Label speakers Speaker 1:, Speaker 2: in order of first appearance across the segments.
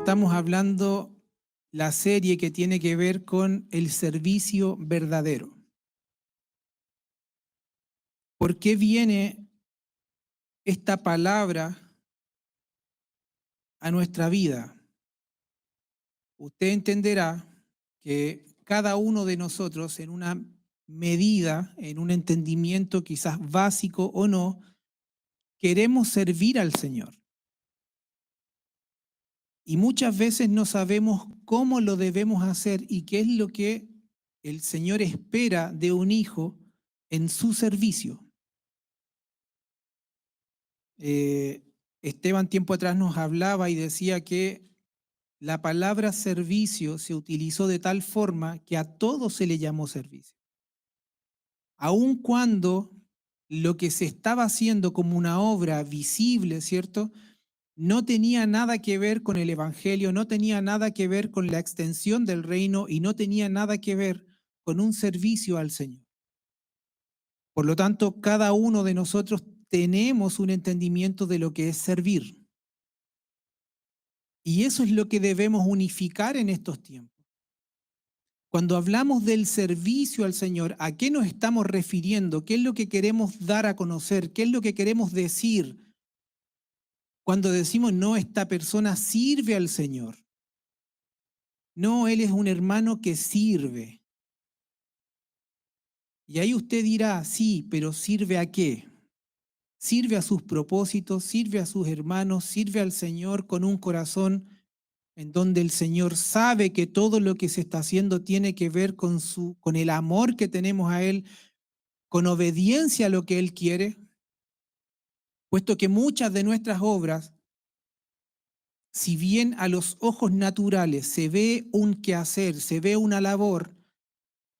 Speaker 1: estamos hablando la serie que tiene que ver con el servicio verdadero. ¿Por qué viene esta palabra a nuestra vida? Usted entenderá que cada uno de nosotros, en una medida, en un entendimiento quizás básico o no, queremos servir al Señor. Y muchas veces no sabemos cómo lo debemos hacer y qué es lo que el Señor espera de un hijo en su servicio. Esteban tiempo atrás nos hablaba y decía que la palabra servicio se utilizó de tal forma que a todo se le llamó servicio. Aun cuando lo que se estaba haciendo como una obra visible, ¿cierto?, no tenía nada que ver con el Evangelio, no tenía nada que ver con la extensión del reino y no tenía nada que ver con un servicio al Señor. Por lo tanto, cada uno de nosotros tenemos un entendimiento de lo que es servir. Y eso es lo que debemos unificar en estos tiempos. Cuando hablamos del servicio al Señor, ¿a qué nos estamos refiriendo? ¿Qué es lo que queremos dar a conocer? ¿Qué es lo que queremos decir? Cuando decimos, no, esta persona sirve al Señor. No, él es un hermano que sirve. Y ahí usted dirá, sí, pero ¿sirve a qué? Sirve a sus propósitos, sirve a sus hermanos, sirve al Señor con un corazón en donde el Señor sabe que todo lo que se está haciendo tiene que ver con el amor que tenemos a Él, con obediencia a lo que Él quiere, puesto que muchas de nuestras obras, si bien a los ojos naturales se ve un quehacer, se ve una labor,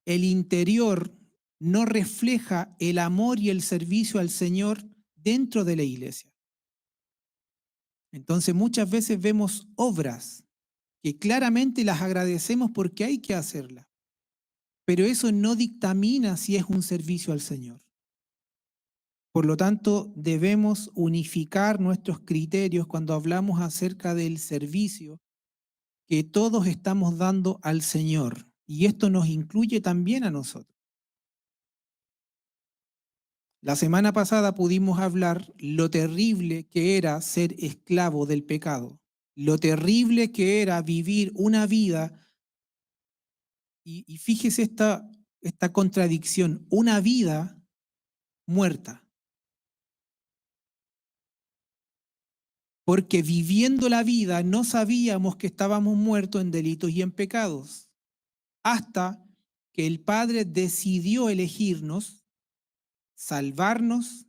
Speaker 1: el interior no refleja el amor y el servicio al Señor dentro de la iglesia. Entonces muchas veces vemos obras que claramente las agradecemos porque hay que hacerlas, pero eso no dictamina si es un servicio al Señor. Por lo tanto, debemos unificar nuestros criterios cuando hablamos acerca del servicio que todos estamos dando al Señor, y esto nos incluye también a nosotros. La semana pasada pudimos hablar lo terrible que era ser esclavo del pecado, lo terrible que era vivir una vida, y fíjese esta contradicción, una vida muerta. Porque viviendo la vida no sabíamos que estábamos muertos en delitos y en pecados, hasta que el Padre decidió elegirnos, salvarnos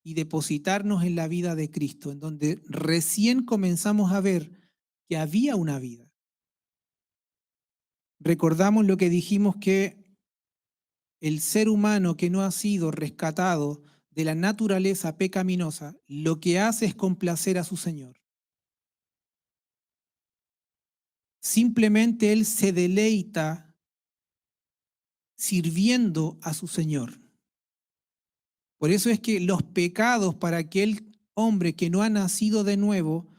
Speaker 1: y depositarnos en la vida de Cristo, en donde recién comenzamos a ver que había una vida. Recordamos lo que dijimos, que el ser humano que no ha sido rescatado de la naturaleza pecaminosa, lo que hace es complacer a su Señor. Simplemente él se deleita sirviendo a su Señor. Por eso es que los pecados para aquel hombre que no ha nacido de nuevo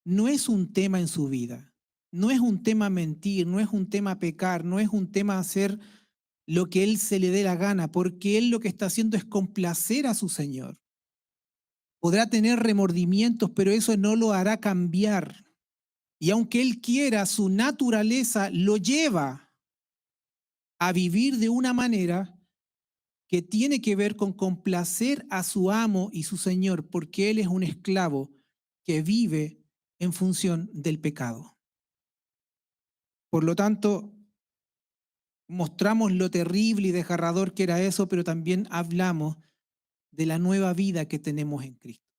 Speaker 1: no es un tema en su vida. No es un tema mentir, no es un tema pecar, no es un tema hacer lo que él se le dé la gana, porque él lo que está haciendo es complacer a su Señor. Podrá tener remordimientos, pero eso no lo hará cambiar. Y aunque él quiera, su naturaleza lo lleva a vivir de una manera que tiene que ver con complacer a su amo y su señor, porque él es un esclavo que vive en función del pecado. Por lo tanto, mostramos lo terrible y desgarrador que era eso, pero también hablamos de la nueva vida que tenemos en Cristo.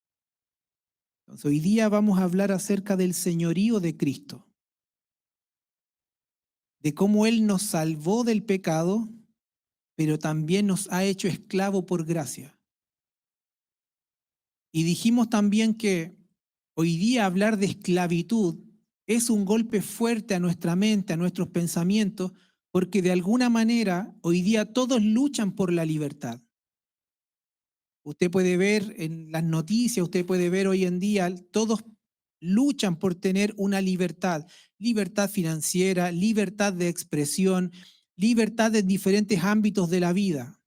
Speaker 1: Entonces, hoy día vamos a hablar acerca del señorío de Cristo, de cómo Él nos salvó del pecado, pero también nos ha hecho esclavo por gracia. Y dijimos también que hoy día hablar de esclavitud es un golpe fuerte a nuestra mente, a nuestros pensamientos, porque de alguna manera hoy día todos luchan por la libertad. Usted puede ver en las noticias, usted puede ver hoy en día, todos luchan por tener una libertad, libertad financiera, libertad de expresión, libertad en diferentes ámbitos de la vida.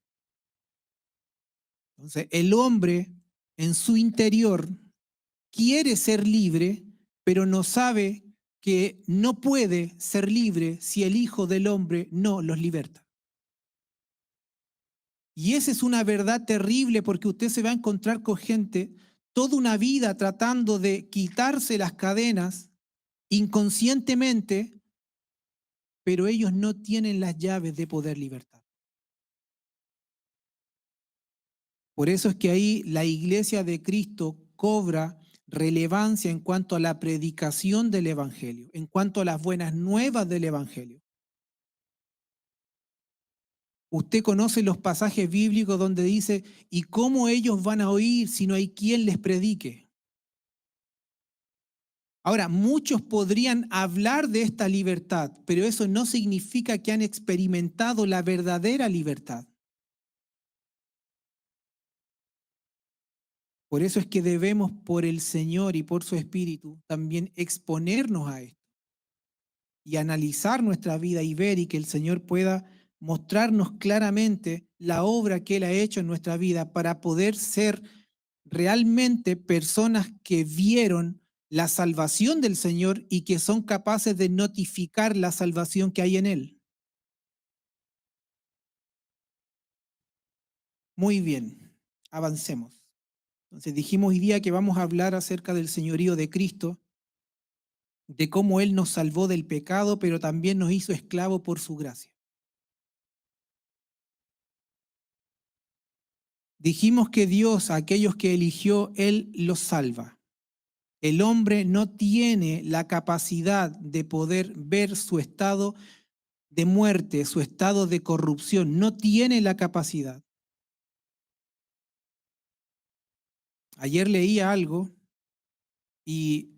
Speaker 1: Entonces, el hombre en su interior quiere ser libre, pero no sabe que no puede ser libre si el Hijo del Hombre no los liberta. Y esa es una verdad terrible porque usted se va a encontrar con gente toda una vida tratando de quitarse las cadenas inconscientemente, pero ellos no tienen las llaves de poder libertar. Por eso es que ahí la iglesia de Cristo cobra relevancia en cuanto a la predicación del Evangelio, en cuanto a las buenas nuevas del Evangelio. Usted conoce los pasajes bíblicos donde dice, ¿y cómo ellos van a oír si no hay quien les predique? Ahora, muchos podrían hablar de esta libertad, pero eso no significa que han experimentado la verdadera libertad. Por eso es que debemos, por el Señor y por su Espíritu, también exponernos a esto y analizar nuestra vida y ver y que el Señor pueda mostrarnos claramente la obra que Él ha hecho en nuestra vida para poder ser realmente personas que vieron la salvación del Señor y que son capaces de notificar la salvación que hay en Él. Muy bien, avancemos. Entonces dijimos hoy día que vamos a hablar acerca del señorío de Cristo, de cómo Él nos salvó del pecado, pero también nos hizo esclavo por su gracia. Dijimos que Dios, a aquellos que eligió, Él los salva. El hombre no tiene la capacidad de poder ver su estado de muerte, su estado de corrupción, no tiene la capacidad. Ayer leía algo y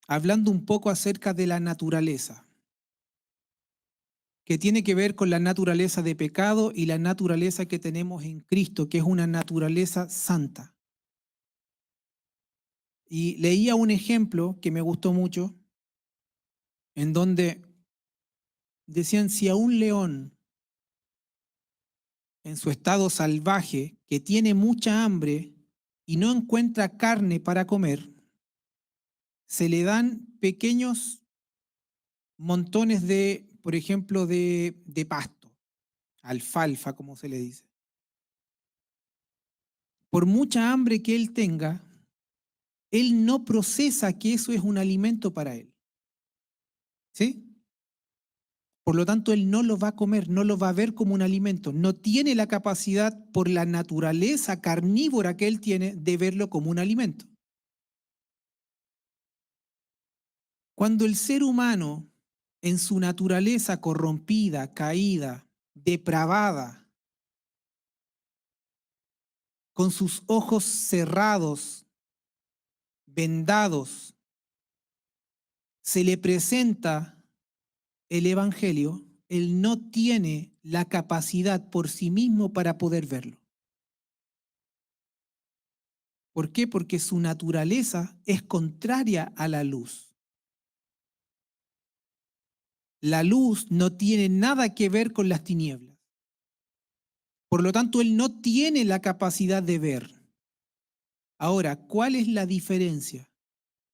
Speaker 1: hablando un poco acerca de la naturaleza, que tiene que ver con la naturaleza de pecado y la naturaleza que tenemos en Cristo, que es una naturaleza santa. Y leía un ejemplo que me gustó mucho, en donde decían, si a un león en su estado salvaje, que tiene mucha hambre y no encuentra carne para comer, se le dan pequeños montones de, por ejemplo, de pasto, alfalfa, como se le dice. Por mucha hambre que él tenga, él no procesa que eso es un alimento para él. ¿Sí? Por lo tanto, él no lo va a comer, no lo va a ver como un alimento. No tiene la capacidad, por la naturaleza carnívora que él tiene, de verlo como un alimento. Cuando el ser humano, en su naturaleza corrompida, caída, depravada, con sus ojos cerrados, vendados, se le presenta el Evangelio, él no tiene la capacidad por sí mismo para poder verlo. ¿Por qué? Porque su naturaleza es contraria a la luz. La luz no tiene nada que ver con las tinieblas. Por lo tanto, él no tiene la capacidad de ver. Ahora, ¿cuál es la diferencia?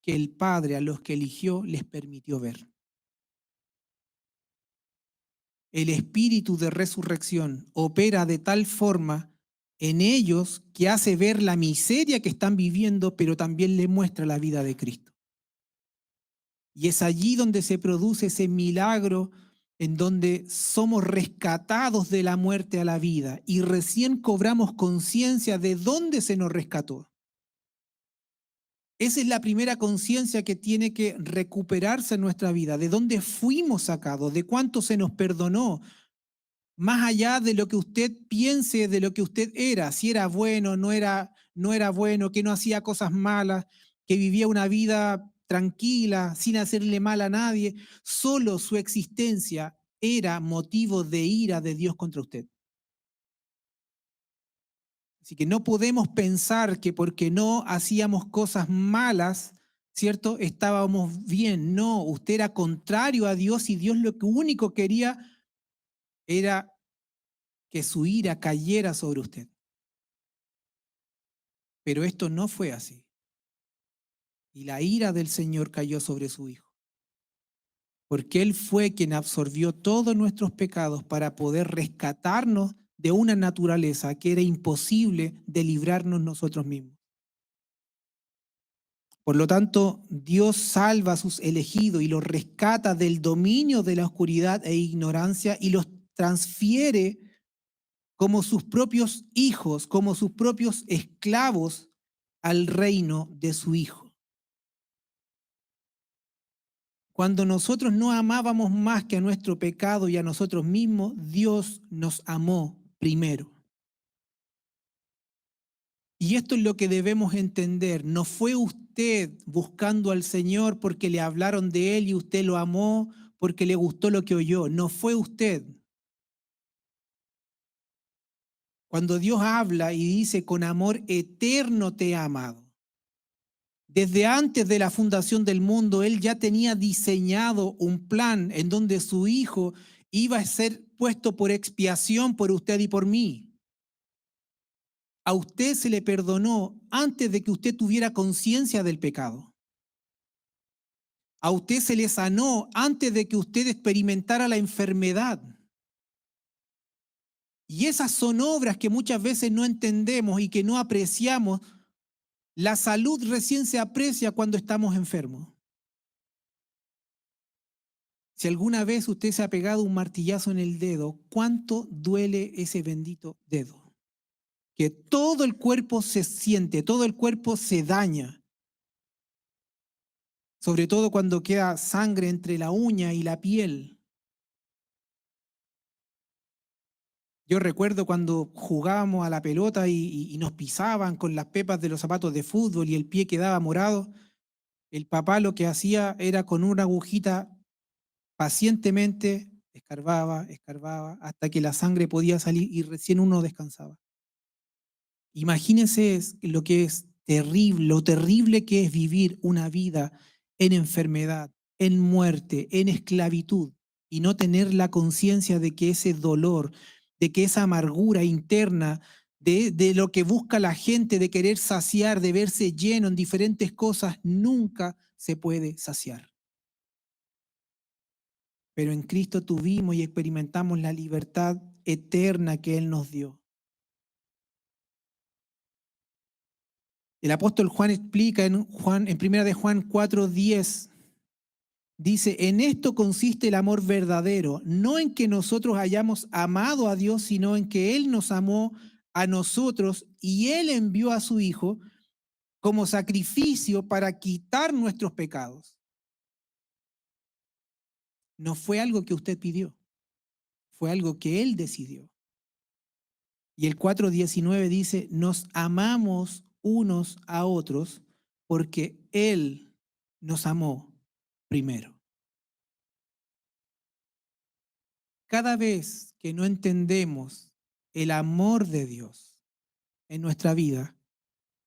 Speaker 1: Que el Padre a los que eligió les permitió ver. El espíritu de resurrección opera de tal forma en ellos que hace ver la miseria que están viviendo, pero también le muestra la vida de Cristo. Y es allí donde se produce ese milagro en donde somos rescatados de la muerte a la vida y recién cobramos conciencia de dónde se nos rescató. Esa es la primera conciencia que tiene que recuperarse en nuestra vida, de dónde fuimos sacados, de cuánto se nos perdonó, más allá de lo que usted piense, de lo que usted era, si era bueno, no era bueno, que no hacía cosas malas, que vivía una vida tranquila, sin hacerle mal a nadie, solo su existencia era motivo de ira de Dios contra usted. Así que no podemos pensar que porque no hacíamos cosas malas, ¿cierto? Estábamos bien. No, usted era contrario a Dios y Dios lo único que quería era que su ira cayera sobre usted. Pero esto no fue así. Y la ira del Señor cayó sobre su Hijo. Porque Él fue quien absorbió todos nuestros pecados para poder rescatarnos de una naturaleza que era imposible de librarnos nosotros mismos. Por lo tanto, Dios salva a sus elegidos y los rescata del dominio de la oscuridad e ignorancia y los transfiere como sus propios hijos, como sus propios esclavos al reino de su Hijo. Cuando nosotros no amábamos más que a nuestro pecado y a nosotros mismos, Dios nos amó primero. Y esto es lo que debemos entender. No fue usted buscando al Señor porque le hablaron de Él y usted lo amó porque le gustó lo que oyó. No fue usted. Cuando Dios habla y dice, con amor eterno te he amado. Desde antes de la fundación del mundo, Él ya tenía diseñado un plan en donde su Hijo iba a ser puesto por expiación por usted y por mí. A usted se le perdonó antes de que usted tuviera conciencia del pecado. A usted se le sanó antes de que usted experimentara la enfermedad. Y esas son obras que muchas veces no entendemos y que no apreciamos. La salud recién se aprecia cuando estamos enfermos. Si alguna vez usted se ha pegado un martillazo en el dedo, ¿cuánto duele ese bendito dedo? Que todo el cuerpo se siente, todo el cuerpo se daña. Sobre todo cuando queda sangre entre la uña y la piel. Yo recuerdo cuando jugábamos a la pelota y nos pisaban con las pepas de los zapatos de fútbol y el pie quedaba morado. El papá lo que hacía era con una agujita pacientemente escarbaba, escarbaba, hasta que la sangre podía salir y recién uno descansaba. Imagínense lo que es terrible, lo terrible que es vivir una vida en enfermedad, en muerte, en esclavitud y no tener la conciencia de que ese dolor, de que esa amargura interna, de lo que busca la gente, de querer saciar, de verse lleno en diferentes cosas, nunca se puede saciar. Pero en Cristo tuvimos y experimentamos la libertad eterna que Él nos dio. El apóstol Juan explica en primera de Juan 4:10, dice, en esto consiste el amor verdadero, no en que nosotros hayamos amado a Dios, sino en que Él nos amó a nosotros y Él envió a su Hijo como sacrificio para quitar nuestros pecados. No fue algo que usted pidió, fue algo que Él decidió. Y el 4:19 dice, nos amamos unos a otros porque Él nos amó primero. Cada vez que no entendemos el amor de Dios en nuestra vida,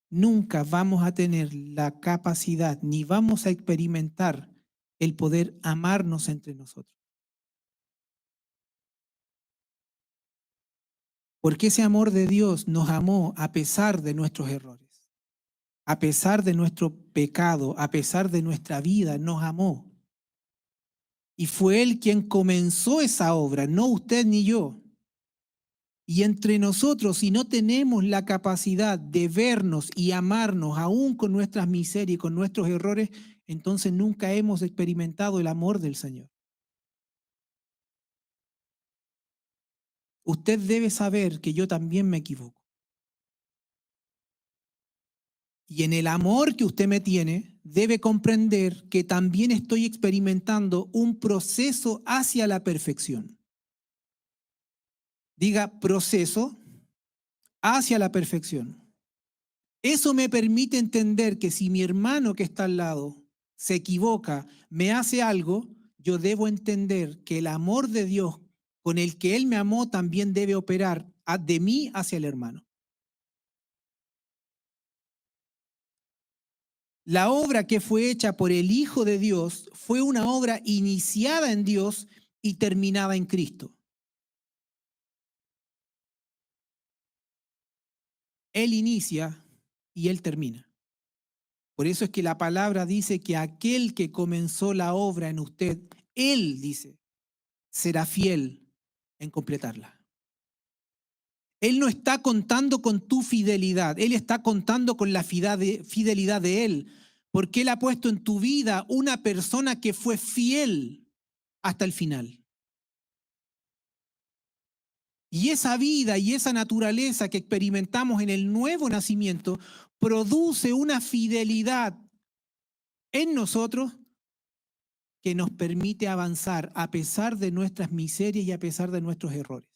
Speaker 1: nunca vamos a tener la capacidad ni vamos a experimentar el poder amarnos entre nosotros. Porque ese amor de Dios nos amó a pesar de nuestros errores, a pesar de nuestro pecado, a pesar de nuestra vida, nos amó. Y fue Él quien comenzó esa obra, no usted ni yo. Y entre nosotros, si no tenemos la capacidad de vernos y amarnos aún con nuestras miserias y con nuestros errores, entonces nunca hemos experimentado el amor del Señor. Usted debe saber que yo también me equivoco. Y en el amor que usted me tiene, debe comprender que también estoy experimentando un proceso hacia la perfección. Diga proceso hacia la perfección. Eso me permite entender que si mi hermano que está al lado se equivoca, me hace algo, yo debo entender que el amor de Dios con el que Él me amó también debe operar de mí hacia el hermano. La obra que fue hecha por el Hijo de Dios fue una obra iniciada en Dios y terminada en Cristo. Él inicia y Él termina. Por eso es que la palabra dice que aquel que comenzó la obra en usted, Él dice, será fiel en completarla. Él no está contando con tu fidelidad, Él está contando con la fidelidad de Él, porque Él ha puesto en tu vida una persona que fue fiel hasta el final. Y esa vida y esa naturaleza que experimentamos en el nuevo nacimiento produce una fidelidad en nosotros que nos permite avanzar a pesar de nuestras miserias y a pesar de nuestros errores.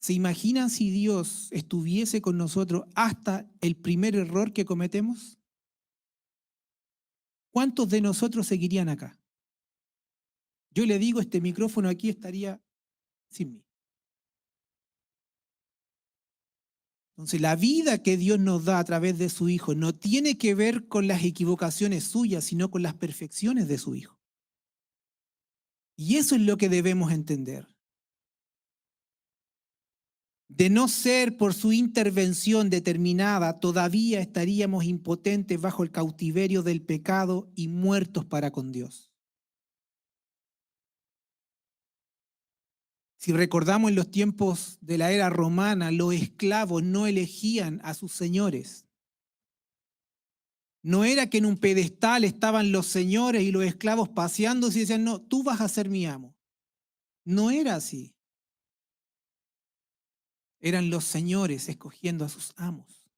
Speaker 1: ¿Se imaginan si Dios estuviese con nosotros hasta el primer error que cometemos? ¿Cuántos de nosotros seguirían acá? Yo le digo, este micrófono aquí estaría sin mí. Entonces, la vida que Dios nos da a través de su Hijo no tiene que ver con las equivocaciones suyas, sino con las perfecciones de su Hijo. Y eso es lo que debemos entender. De no ser por su intervención determinada, todavía estaríamos impotentes bajo el cautiverio del pecado y muertos para con Dios. Si recordamos en los tiempos de la era romana, los esclavos no elegían a sus señores. No era que en un pedestal estaban los señores y los esclavos paseándose y decían, no, tú vas a ser mi amo. No era así. Eran los señores escogiendo a sus amos.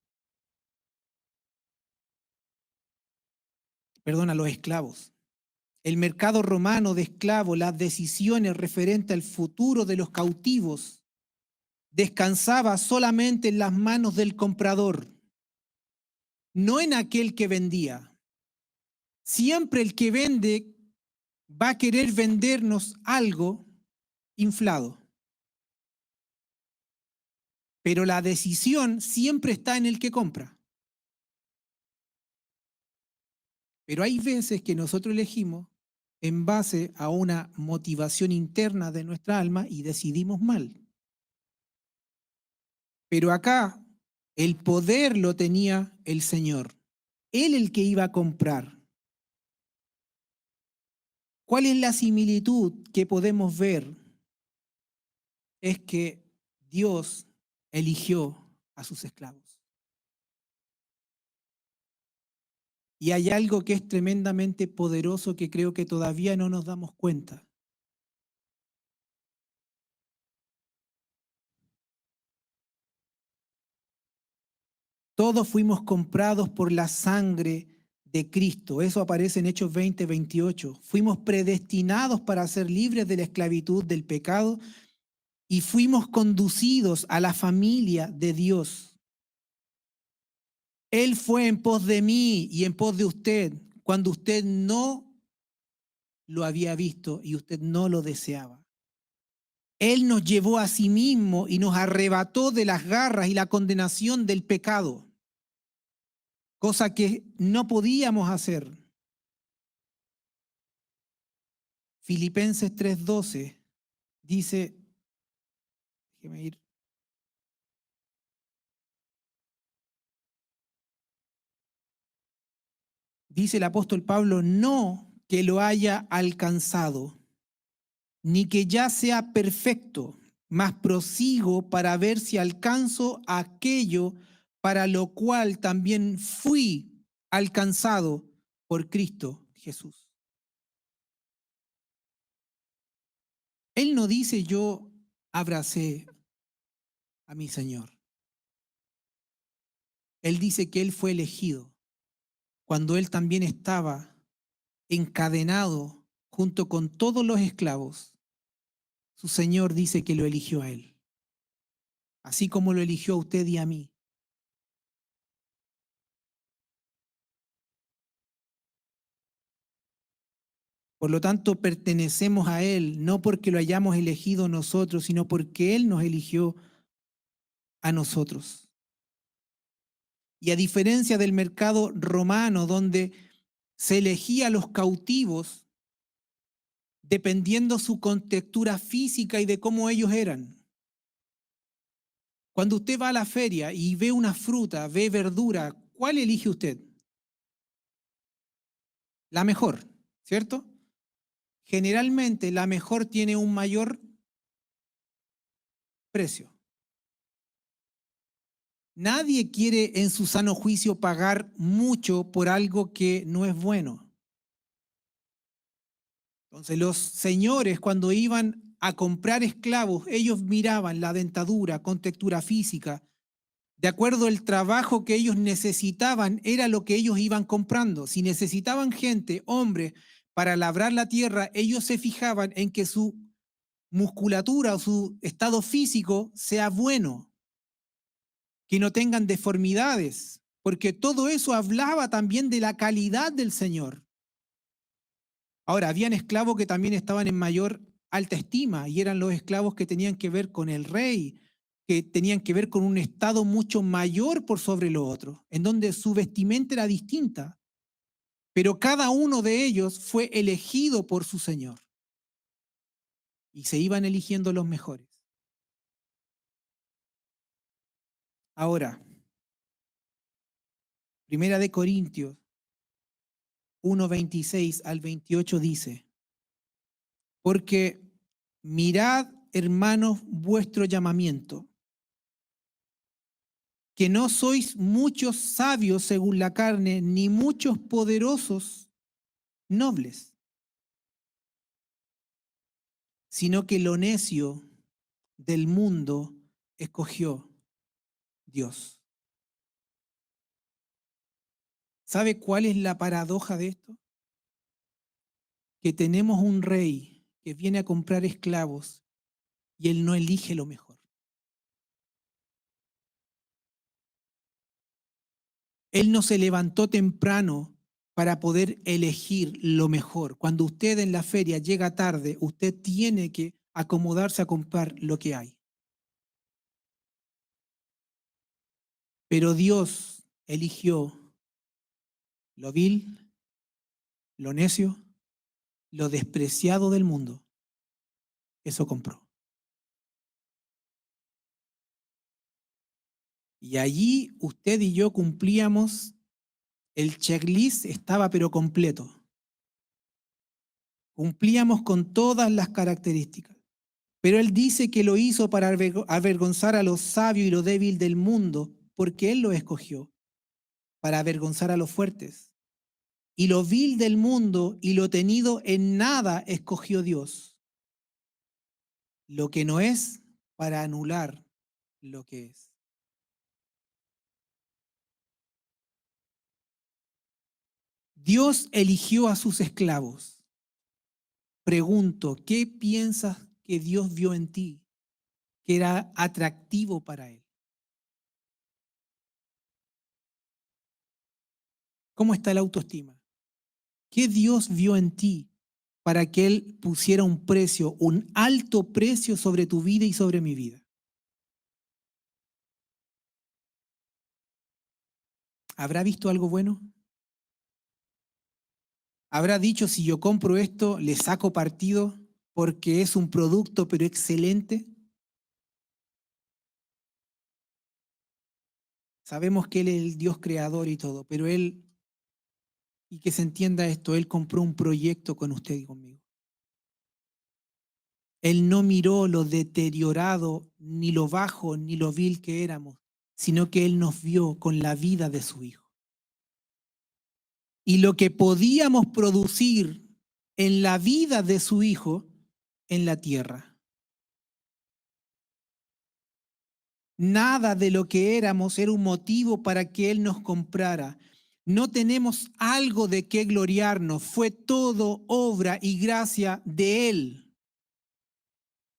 Speaker 1: Perdón, a los esclavos. El mercado romano de esclavos, las decisiones referentes al futuro de los cautivos, descansaba solamente en las manos del comprador, no en aquel que vendía. Siempre el que vende va a querer vendernos algo inflado. Pero la decisión siempre está en el que compra. Pero hay veces que nosotros elegimos en base a una motivación interna de nuestra alma y decidimos mal. Pero acá el poder lo tenía el Señor. Él el que iba a comprar. ¿Cuál es la similitud que podemos ver? Es que Dios eligió a sus esclavos. Y hay algo que es tremendamente poderoso que creo que todavía no nos damos cuenta. Todos fuimos comprados por la sangre de Cristo. Eso aparece en Hechos 20, 28. Fuimos predestinados para ser libres de la esclavitud del pecado y fuimos conducidos a la familia de Dios. Él fue en pos de mí y en pos de usted cuando usted no lo había visto y usted no lo deseaba. Él nos llevó a sí mismo y nos arrebató de las garras y la condenación del pecado, cosa que no podíamos hacer. Filipenses 3:12 dice, déjeme ir. Dice el apóstol Pablo, no que lo haya alcanzado, ni que ya sea perfecto, mas prosigo para ver si alcanzo aquello para lo cual también fui alcanzado por Cristo Jesús. Él no dice yo abracé a mi Señor. Él dice que Él fue elegido cuando Él también estaba encadenado junto con todos los esclavos. Su Señor dice que lo eligió a Él, así como lo eligió a usted y a mí. Por lo tanto, pertenecemos a Él, no porque lo hayamos elegido nosotros, sino porque Él nos eligió a nosotros. Y a diferencia del mercado romano, donde se elegía a los cautivos dependiendo su contextura física y de cómo ellos eran. Cuando usted va a la feria y ve una fruta, ve verdura, ¿cuál elige usted? La mejor, ¿cierto? Generalmente la mejor tiene un mayor precio. Nadie quiere en su sano juicio pagar mucho por algo que no es bueno. Entonces los señores cuando iban a comprar esclavos, ellos miraban la dentadura, contextura física, de acuerdo al trabajo que ellos necesitaban, era lo que ellos iban comprando. Si necesitaban gente, hombres, para labrar la tierra, ellos se fijaban en que su musculatura o su estado físico sea bueno, que no tengan deformidades, porque todo eso hablaba también de la calidad del Señor. Ahora, habían esclavos que también estaban en mayor alta estima y eran los esclavos que tenían que ver con el rey, que tenían que ver con un estado mucho mayor por sobre lo otro, en donde su vestimenta era distinta, pero cada uno de ellos fue elegido por su Señor y se iban eligiendo los mejores. Ahora, Primera de Corintios 1:26 al 28 dice, porque mirad, hermanos, vuestro llamamiento, que no sois muchos sabios según la carne, ni muchos poderosos nobles, sino que lo necio del mundo escogió Dios. ¿Sabe cuál es la paradoja de esto? Que tenemos un rey que viene a comprar esclavos y él no elige lo mejor. Él no se levantó temprano para poder elegir lo mejor. Cuando usted en la feria llega tarde, usted tiene que acomodarse a comprar lo que hay. Pero Dios eligió lo vil, lo necio, lo despreciado del mundo. Eso compró. Y allí usted y yo cumplíamos, el checklist estaba pero completo. Cumplíamos con todas las características. Pero él dice que lo hizo para avergonzar a lo sabio y lo débil del mundo, porque él lo escogió, para avergonzar a los fuertes. Y lo vil del mundo y lo tenido en nada escogió Dios, lo que no es, para anular lo que es. Dios eligió a sus esclavos. Pregunto, ¿qué piensas que Dios vio en ti que era atractivo para él? ¿Cómo está la autoestima? ¿Qué Dios vio en ti para que él pusiera un precio, un alto precio sobre tu vida y sobre mi vida? ¿Habrá visto algo bueno? ¿Habrá dicho, si yo compro esto, le saco partido porque es un producto pero excelente? Sabemos que Él es el Dios creador y todo, pero Él, y que se entienda esto, Él compró un proyecto con usted y conmigo. Él no miró lo deteriorado, ni lo bajo, ni lo vil que éramos, sino que Él nos vio con la vida de su Hijo. Y lo que podíamos producir en la vida de su Hijo en la tierra. Nada de lo que éramos era un motivo para que Él nos comprara. No tenemos algo de qué gloriarnos. Fue todo obra y gracia de Él.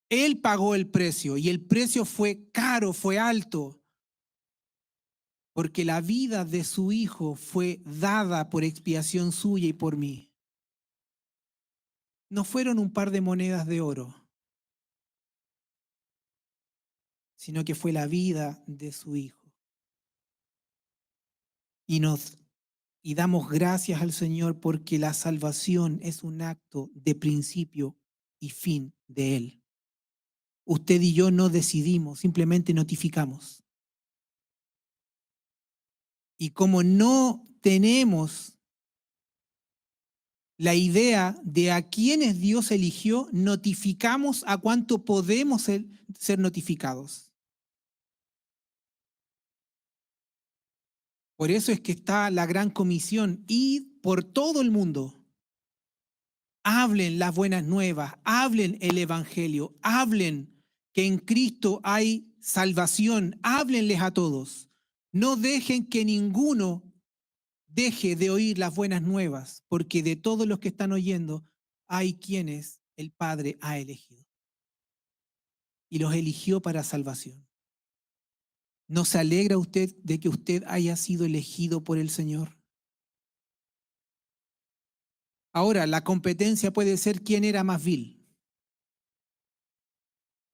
Speaker 1: Él pagó el precio y el precio fue caro, fue alto, porque la vida de su Hijo fue dada por expiación suya y por mí. No fueron un par de monedas de oro, sino que fue la vida de su Hijo. y y damos gracias al Señor porque la salvación es un acto de principio y fin de Él. Usted y yo no decidimos, simplemente notificamos. Y como no tenemos la idea de a quiénes Dios eligió, notificamos a cuánto podemos ser notificados. Por eso es que está la gran comisión, id por todo el mundo. Hablen las buenas nuevas, hablen el evangelio, hablen que en Cristo hay salvación, háblenles a todos. No dejen que ninguno deje de oír las buenas nuevas, porque de todos los que están oyendo hay quienes el Padre ha elegido y los eligió para salvación. ¿No se alegra usted de que usted haya sido elegido por el Señor? Ahora, la competencia puede ser quién era más vil,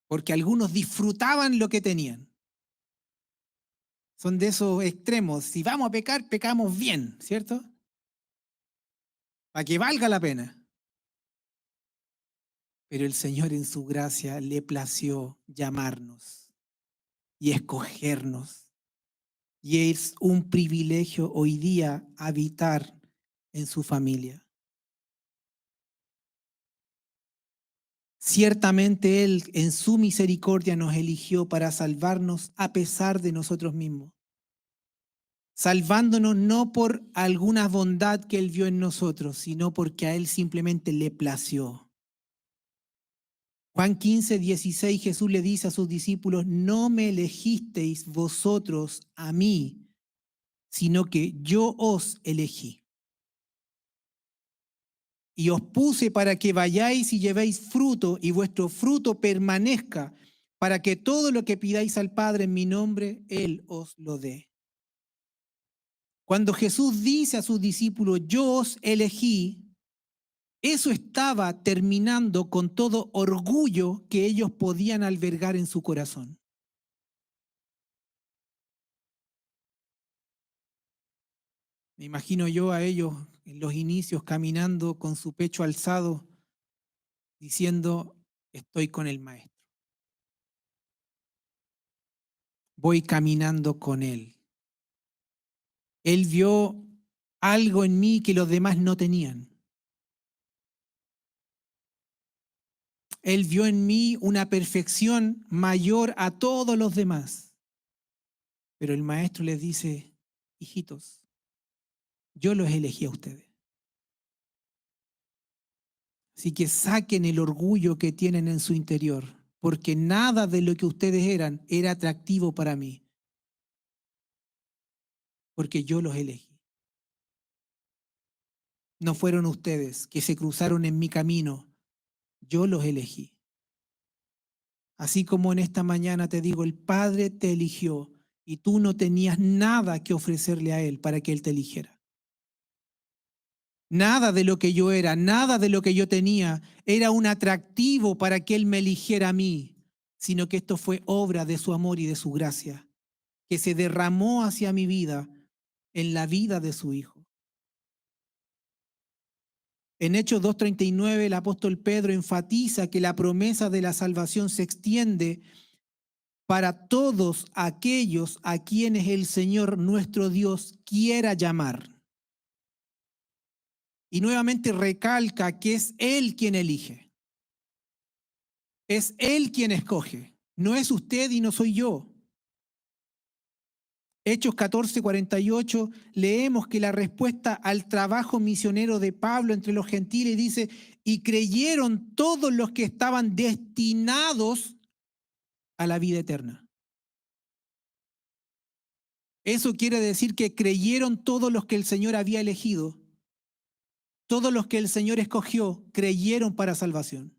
Speaker 1: porque algunos disfrutaban lo que tenían. Son de esos extremos. Si vamos a pecar, pecamos bien, ¿cierto? Para que valga la pena. Pero el Señor en su gracia le plació llamarnos y escogernos. Y es un privilegio hoy día habitar en su familia. Ciertamente Él en su misericordia nos eligió para salvarnos a pesar de nosotros mismos, salvándonos no por alguna bondad que Él vio en nosotros, sino porque a Él simplemente le plació. Juan 15:16, Jesús le dice a sus discípulos, no me elegisteis vosotros a mí, sino que yo os elegí. Y os puse para que vayáis y llevéis fruto y vuestro fruto permanezca, para que todo lo que pidáis al Padre en mi nombre, Él os lo dé. Cuando Jesús dice a sus discípulos, yo os elegí, eso estaba terminando con todo orgullo que ellos podían albergar en su corazón. Me imagino yo a ellos en los inicios caminando con su pecho alzado, diciendo, estoy con el Maestro. Voy caminando con Él. Él vio algo en mí que los demás no tenían. Él vio en mí una perfección mayor a todos los demás. Pero el Maestro les dice, hijitos, yo los elegí a ustedes. Así que saquen el orgullo que tienen en su interior, porque nada de lo que ustedes eran era atractivo para mí, porque yo los elegí. No fueron ustedes que se cruzaron en mi camino, yo los elegí. Así como en esta mañana te digo, el Padre te eligió y tú no tenías nada que ofrecerle a Él para que Él te eligiera. Nada de lo que yo era, nada de lo que yo tenía era un atractivo para que Él me eligiera a mí, sino que esto fue obra de su amor y de su gracia, que se derramó hacia mi vida en la vida de su Hijo. En Hechos 2:39 el apóstol Pedro enfatiza que la promesa de la salvación se extiende para todos aquellos a quienes el Señor nuestro Dios quiera llamar. Y nuevamente recalca que es Él quien elige. Es Él quien escoge. No es usted y no soy yo. Hechos 14:48 leemos que la respuesta al trabajo misionero de Pablo entre los gentiles dice, y creyeron todos los que estaban destinados a la vida eterna. Eso quiere decir que creyeron todos los que el Señor había elegido. Todos los que el Señor escogió creyeron para salvación.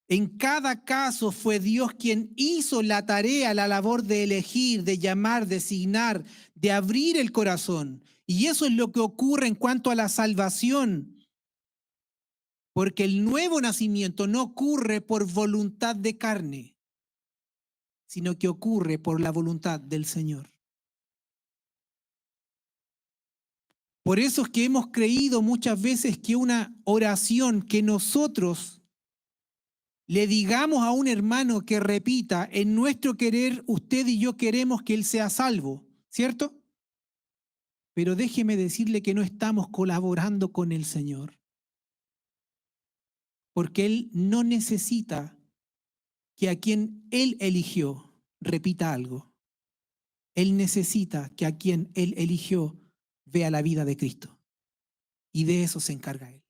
Speaker 1: En cada caso fue Dios quien hizo la tarea, la labor de elegir, de llamar, de designar, de abrir el corazón. Y eso es lo que ocurre en cuanto a la salvación. Porque el nuevo nacimiento no ocurre por voluntad de carne. sino que ocurre por la voluntad del Señor. Por eso es que hemos creído muchas veces que una oración que nosotros le digamos a un hermano que repita, en nuestro querer, usted y yo queremos que él sea salvo, ¿cierto? Pero déjeme decirle que no estamos colaborando con el Señor, porque Él no necesita que a quien Él eligió repita algo. Él necesita que a quien Él eligió vea la vida de Cristo. Y de eso se encarga Él.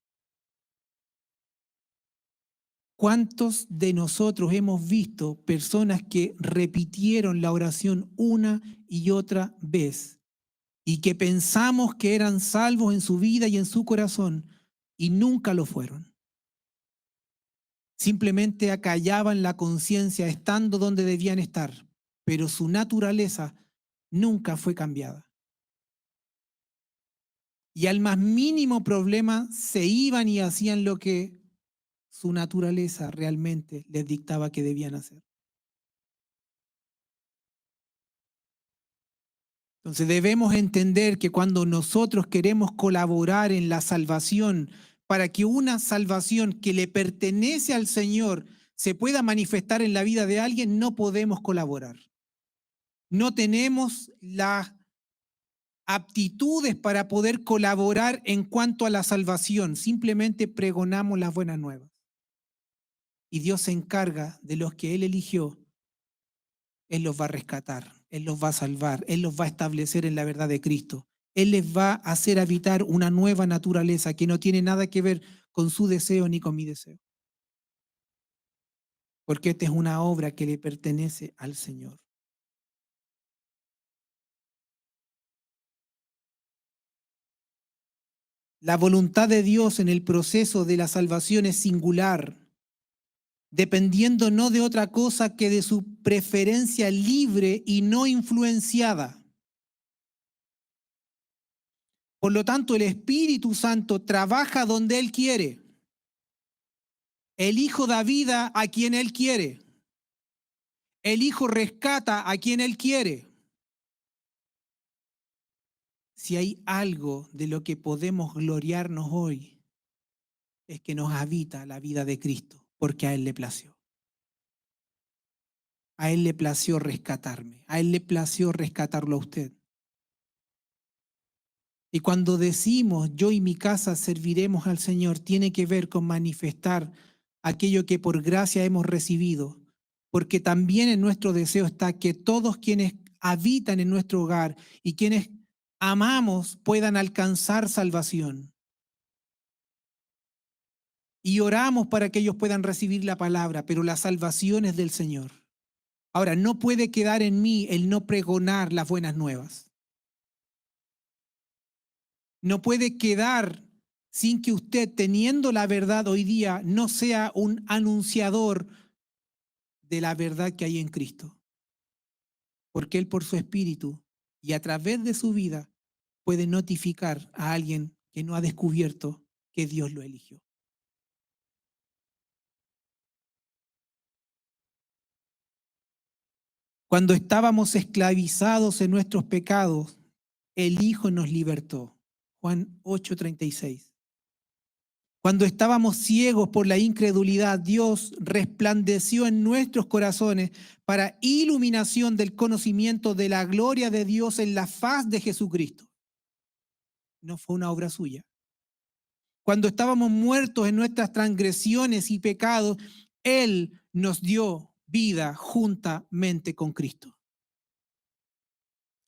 Speaker 1: ¿Cuántos de nosotros hemos visto personas que repitieron la oración una y otra vez y que pensamos que eran salvos en su vida y en su corazón y nunca lo fueron? Simplemente acallaban la conciencia estando donde debían estar, pero su naturaleza nunca fue cambiada. Y al más mínimo problema se iban y hacían lo que su naturaleza realmente les dictaba que debían hacer. Entonces debemos entender que cuando nosotros queremos colaborar en la salvación, para que una salvación que le pertenece al Señor se pueda manifestar en la vida de alguien, no podemos colaborar. No tenemos las aptitudes para poder colaborar en cuanto a la salvación. Simplemente pregonamos las buenas nuevas. Y Dios se encarga de los que Él eligió. Él los va a rescatar, Él los va a salvar, Él los va a establecer en la verdad de Cristo. Él les va a hacer habitar una nueva naturaleza que no tiene nada que ver con su deseo ni con mi deseo. Porque esta es una obra que le pertenece al Señor. La voluntad de Dios en el proceso de la salvación es singular, dependiendo no de otra cosa que de su preferencia libre y no influenciada. Por lo tanto, el Espíritu Santo trabaja donde Él quiere. El Hijo da vida a quien Él quiere. El Hijo rescata a quien Él quiere. Si hay algo de lo que podemos gloriarnos hoy, es que nos habita la vida de Cristo, porque a Él le plació. A Él le plació rescatarme. A Él le plació rescatarlo a usted. Y cuando decimos yo y mi casa serviremos al Señor, tiene que ver con manifestar aquello que por gracia hemos recibido, porque también en nuestro deseo está que todos quienes habitan en nuestro hogar y quienes amamos puedan alcanzar salvación. Y oramos para que ellos puedan recibir la palabra, pero la salvación es del Señor. Ahora, no puede quedar en mí el no pregonar las buenas nuevas. No puede quedar sin que usted, teniendo la verdad hoy día, no sea un anunciador de la verdad que hay en Cristo. Porque Él por su Espíritu y a través de su vida puede notificar a alguien que no ha descubierto que Dios lo eligió. Cuando estábamos esclavizados en nuestros pecados, el Hijo nos libertó. Juan 8:36. Cuando estábamos ciegos por la incredulidad, Dios resplandeció en nuestros corazones para iluminación del conocimiento de la gloria de Dios en la faz de Jesucristo. No fue una obra suya. Cuando estábamos muertos en nuestras transgresiones y pecados, Él nos dio vida juntamente con Cristo.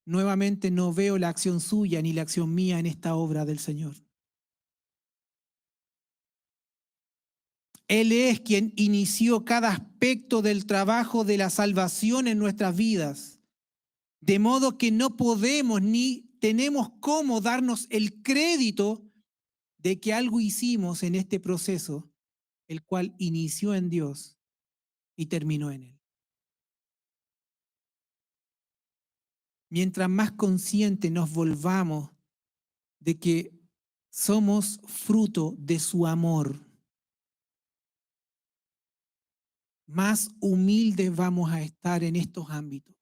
Speaker 1: Nuevamente no veo la acción suya ni la acción mía en esta obra del Señor. Él es quien inició cada aspecto del trabajo de la salvación en nuestras vidas, de modo que no podemos ni tenemos cómo darnos el crédito de que algo hicimos en este proceso, el cual inició en Dios y terminó en Él. Mientras más conscientes nos volvamos de que somos fruto de su amor, más humildes vamos a estar en estos ámbitos.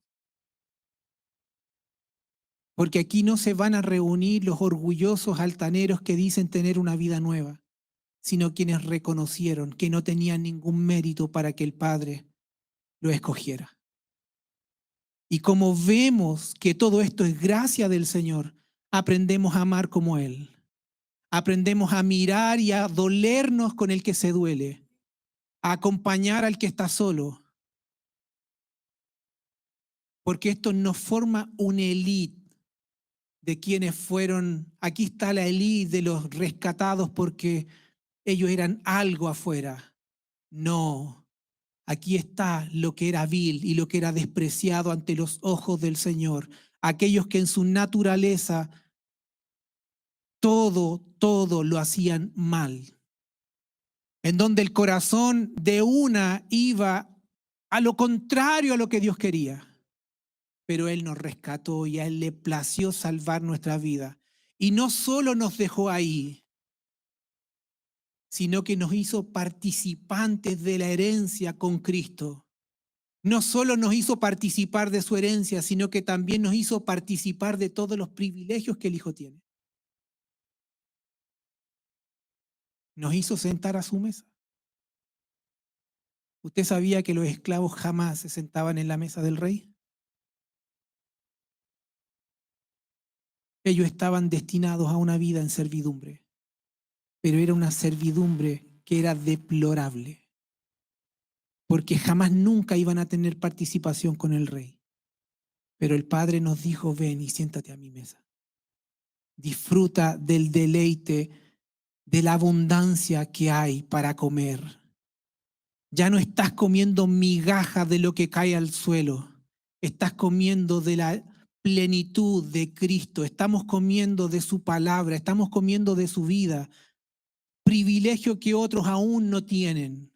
Speaker 1: Porque aquí no se van a reunir los orgullosos altaneros que dicen tener una vida nueva, sino quienes reconocieron que no tenían ningún mérito para que el Padre lo escogiera. Y como vemos que todo esto es gracia del Señor, aprendemos a amar como Él. Aprendemos a mirar y a dolernos con el que se duele, a acompañar al que está solo, porque esto nos forma una élite de quienes fueron, aquí está la élite de los rescatados porque ellos eran algo afuera. No, aquí está lo que era vil y lo que era despreciado ante los ojos del Señor. Aquellos que en su naturaleza todo lo hacían mal. En donde el corazón de una iba a lo contrario a lo que Dios quería. Pero Él nos rescató y a Él le plació salvar nuestra vida. Y no solo nos dejó ahí, sino que nos hizo participantes de la herencia con Cristo. No solo nos hizo participar de su herencia, sino que también nos hizo participar de todos los privilegios que el Hijo tiene. Nos hizo sentar a su mesa. ¿Usted sabía que los esclavos jamás se sentaban en la mesa del rey? Ellos estaban destinados a una vida en servidumbre, pero era una servidumbre que era deplorable, porque jamás nunca iban a tener participación con el rey. Pero el Padre nos dijo, ven y siéntate a mi mesa. Disfruta del deleite, de la abundancia que hay para comer. Ya no estás comiendo migajas de lo que cae al suelo, estás comiendo de la plenitud de Cristo, estamos comiendo de su palabra, estamos comiendo de su vida, privilegio que otros aún no tienen.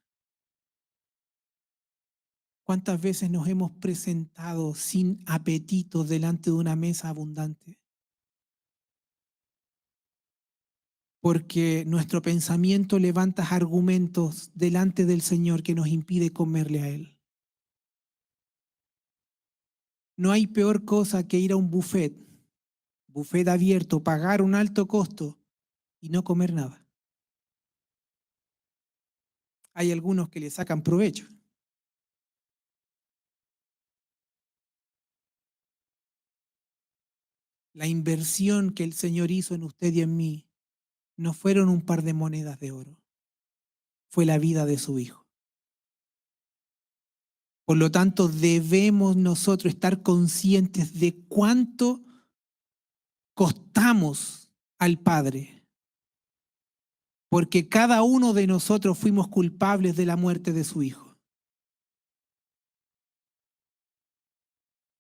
Speaker 1: ¿Cuántas veces nos hemos presentado sin apetito delante de una mesa abundante? Porque nuestro pensamiento levanta argumentos delante del Señor que nos impide comerle a Él. No hay peor cosa que ir a un buffet abierto, pagar un alto costo y no comer nada. Hay algunos que le sacan provecho. La inversión que el Señor hizo en usted y en mí no fueron un par de monedas de oro, fue la vida de su Hijo. Por lo tanto, debemos nosotros estar conscientes de cuánto costamos al Padre, porque cada uno de nosotros fuimos culpables de la muerte de su Hijo.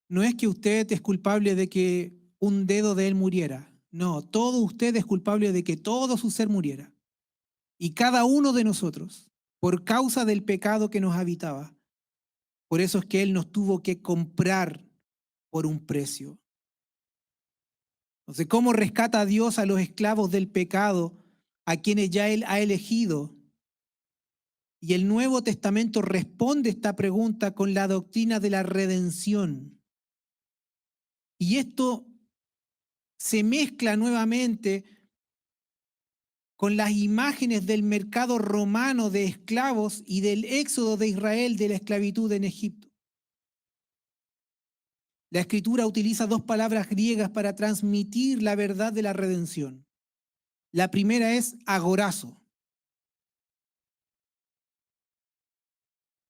Speaker 1: No es que usted es culpable de que un dedo de él muriera. No, todo usted es culpable de que todo su ser muriera. Y cada uno de nosotros, por causa del pecado que nos habitaba. Por eso es que Él nos tuvo que comprar por un precio. Entonces, ¿cómo rescata Dios a los esclavos del pecado, a quienes ya Él ha elegido? Y el Nuevo Testamento responde esta pregunta con la doctrina de la redención. Y esto se mezcla nuevamente con las imágenes del mercado romano de esclavos y del éxodo de Israel de la esclavitud en Egipto. La Escritura utiliza dos palabras griegas para transmitir la verdad de la redención. La primera es agorazo.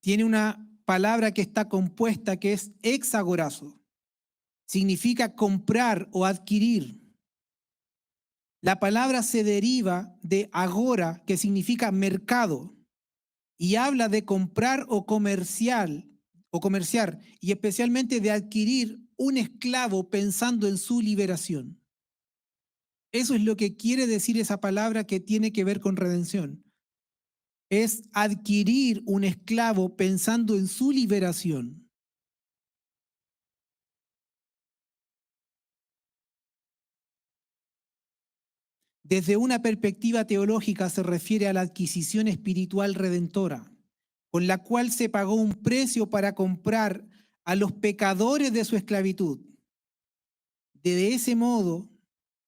Speaker 1: Tiene una palabra que está compuesta que es exagorazo. Significa comprar o adquirir. La palabra se deriva de agora, que significa mercado, y habla de comprar o comerciar, y especialmente de adquirir un esclavo pensando en su liberación. Eso es lo que quiere decir esa palabra que tiene que ver con redención. Es adquirir un esclavo pensando en su liberación. Desde una perspectiva teológica se refiere a la adquisición espiritual redentora. con la cual se pagó un precio para comprar a los pecadores de su esclavitud. De ese modo,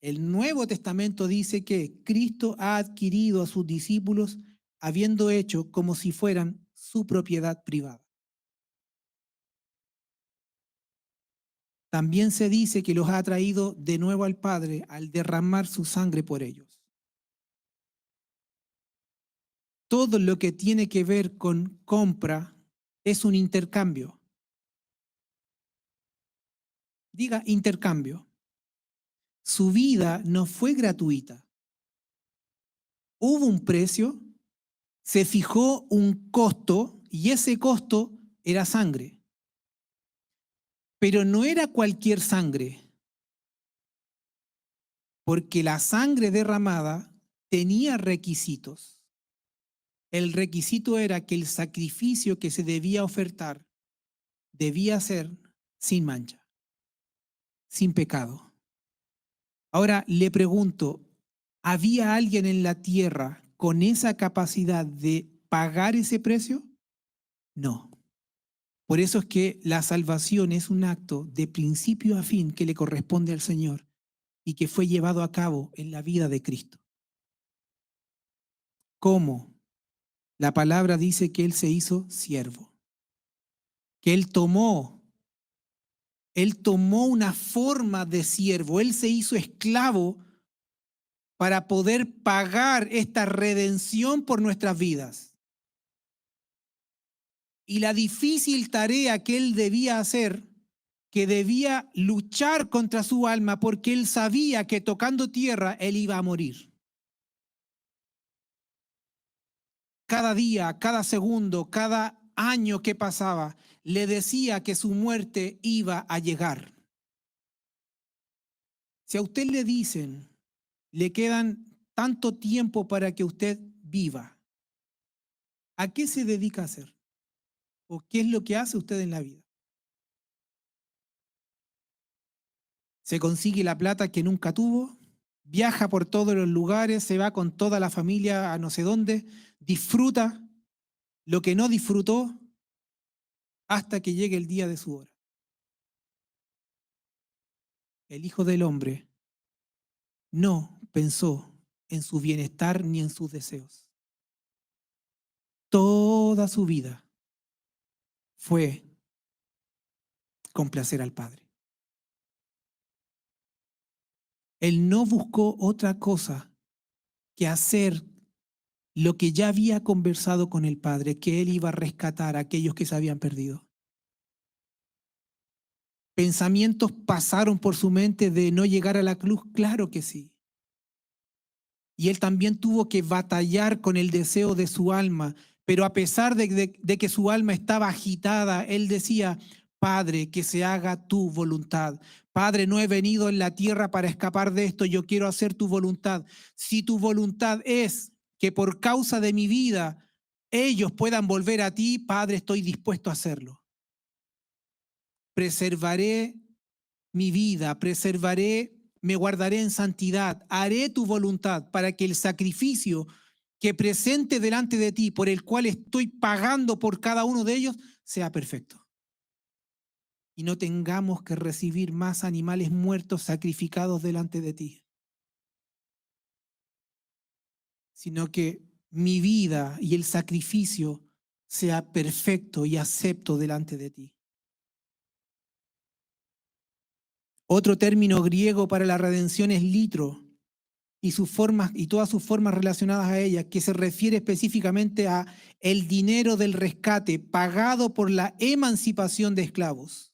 Speaker 1: el Nuevo Testamento dice que Cristo ha adquirido a sus discípulos habiendo hecho como si fueran su propiedad privada. También se dice que los ha traído de nuevo al Padre al derramar su sangre por ellos. Todo lo que tiene que ver con compra es un intercambio. Diga intercambio. Su vida no fue gratuita. Hubo un precio, se fijó un costo y ese costo era sangre. Pero no era cualquier sangre, porque la sangre derramada tenía requisitos. El requisito era que el sacrificio que se debía ofertar debía ser sin mancha, sin pecado. Ahora le pregunto, ¿había alguien en la tierra con esa capacidad de pagar ese precio? No. Por eso es que la salvación es un acto de principio a fin que le corresponde al Señor y que fue llevado a cabo en la vida de Cristo. ¿Cómo? La palabra dice que Él se hizo siervo, que Él tomó una forma de siervo, Él se hizo esclavo para poder pagar esta redención por nuestras vidas. Y la difícil tarea que Él debía hacer, que debía luchar contra su alma, porque Él sabía que tocando tierra Él iba a morir. Cada día, cada segundo, cada año que pasaba, le decía que su muerte iba a llegar. Si a usted le dicen, le quedan tanto tiempo para que usted viva, ¿a qué se dedica a hacer? ¿O qué es lo que hace usted en la vida? ¿Se consigue la plata que nunca tuvo? ¿Viaja por todos los lugares? ¿Se va con toda la familia a no sé dónde? ¿Disfruta lo que no disfrutó hasta que llegue el día de su hora? El Hijo del Hombre no pensó en su bienestar ni en sus deseos. Toda su vida fue complacer al Padre. Él no buscó otra cosa que hacer lo que ya había conversado con el Padre, que Él iba a rescatar a aquellos que se habían perdido. ¿Pensamientos pasaron por su mente de no llegar a la cruz? Claro que sí. Y Él también tuvo que batallar con el deseo de su alma, pero a pesar de que su alma estaba agitada, Él decía, Padre, que se haga tu voluntad. Padre, no he venido en la tierra para escapar de esto, yo quiero hacer tu voluntad. Si tu voluntad es que por causa de mi vida ellos puedan volver a ti, Padre, estoy dispuesto a hacerlo. Preservaré mi vida, me guardaré en santidad, haré tu voluntad para que el sacrificio que presente delante de ti, por el cual estoy pagando por cada uno de ellos, sea perfecto. Y no tengamos que recibir más animales muertos sacrificados delante de ti, sino que mi vida y el sacrificio sea perfecto y acepto delante de ti. Otro término griego para la redención es litro, y sus formas y todas sus formas relacionadas a ella, que se refiere específicamente a el dinero del rescate pagado por la emancipación de esclavos.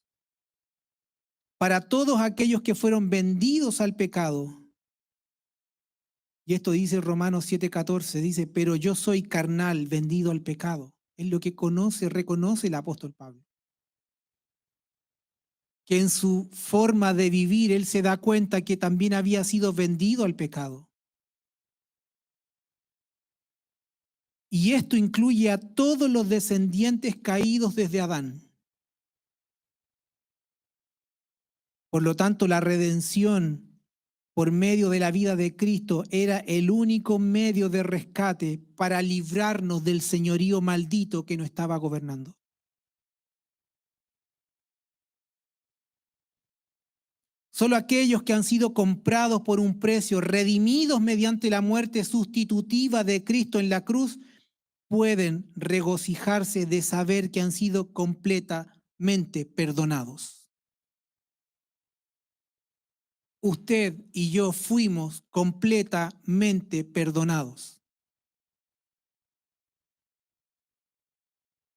Speaker 1: Para todos aquellos que fueron vendidos al pecado. Y esto dice Romanos 7:14, dice, pero yo soy carnal, vendido al pecado. Es lo que reconoce el apóstol Pablo. Que en su forma de vivir él se da cuenta que también había sido vendido al pecado. Y esto incluye a todos los descendientes caídos desde Adán. Por lo tanto, la redención por medio de la vida de Cristo, era el único medio de rescate para librarnos del señorío maldito que nos estaba gobernando. Solo aquellos que han sido comprados por un precio, redimidos mediante la muerte sustitutiva de Cristo en la cruz, pueden regocijarse de saber que han sido completamente perdonados. Usted y yo fuimos completamente perdonados.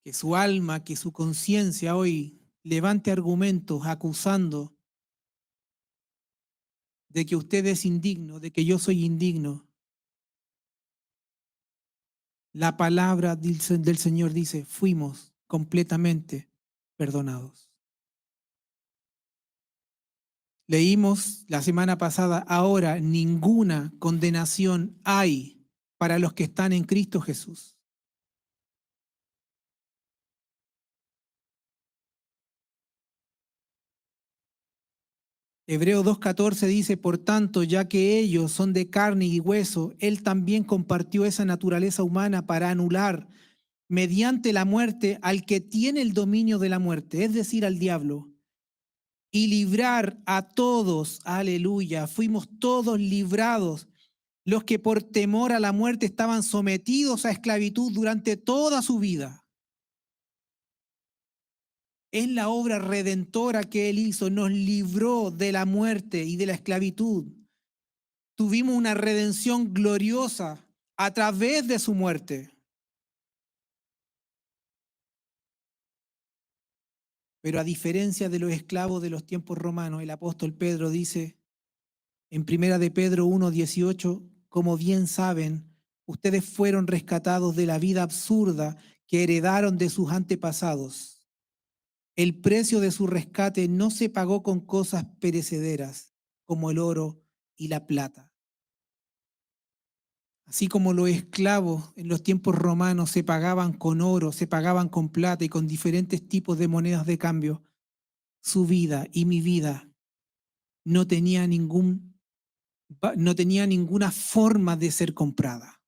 Speaker 1: Que su alma, que su conciencia hoy levante argumentos acusando de que usted es indigno, de que yo soy indigno. La palabra del Señor dice, fuimos completamente perdonados. Leímos la semana pasada, ahora ninguna condenación hay para los que están en Cristo Jesús. Hebreo 2:14 dice, por tanto, ya que ellos son de carne y hueso, Él también compartió esa naturaleza humana para anular mediante la muerte al que tiene el dominio de la muerte, es decir, al diablo, y librar a todos, aleluya, fuimos todos librados, los que por temor a la muerte estaban sometidos a esclavitud durante toda su vida. Es la obra redentora que Él hizo, nos libró de la muerte y de la esclavitud. Tuvimos una redención gloriosa a través de su muerte. Pero a diferencia de los esclavos de los tiempos romanos, el apóstol Pedro dice en 1 de Pedro 1:18, como bien saben, ustedes fueron rescatados de la vida absurda que heredaron de sus antepasados. El precio de su rescate no se pagó con cosas perecederas, como el oro y la plata. Así como los esclavos en los tiempos romanos se pagaban con oro, se pagaban con plata y con diferentes tipos de monedas de cambio, su vida y mi vida no tenía ninguna forma de ser comprada.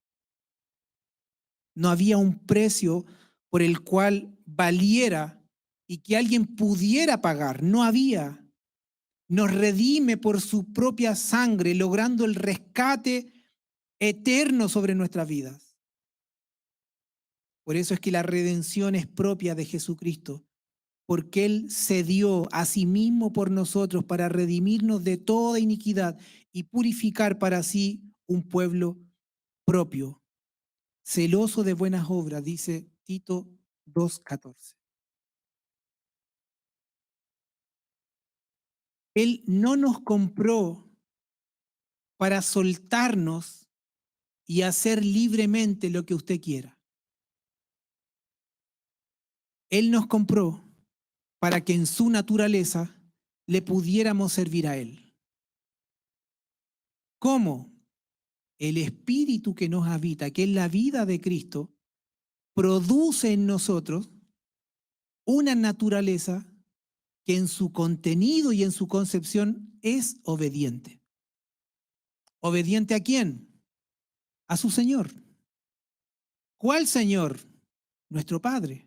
Speaker 1: No había un precio por el cual valiera y que alguien pudiera pagar. No había. Nos redime por su propia sangre, logrando el rescate eterno sobre nuestras vidas. Por eso es que la redención es propia de Jesucristo, porque Él se dio a sí mismo por nosotros para redimirnos de toda iniquidad y purificar para sí un pueblo propio, celoso de buenas obras, dice Tito 2:14. Él no nos compró para soltarnos y hacer libremente lo que usted quiera. Él nos compró para que en su naturaleza le pudiéramos servir a Él. ¿Cómo? El espíritu que nos habita, que es la vida de Cristo, produce en nosotros una naturaleza que en su contenido y en su concepción es obediente. ¿Obediente a quién? A su Señor. ¿Cuál Señor? Nuestro Padre.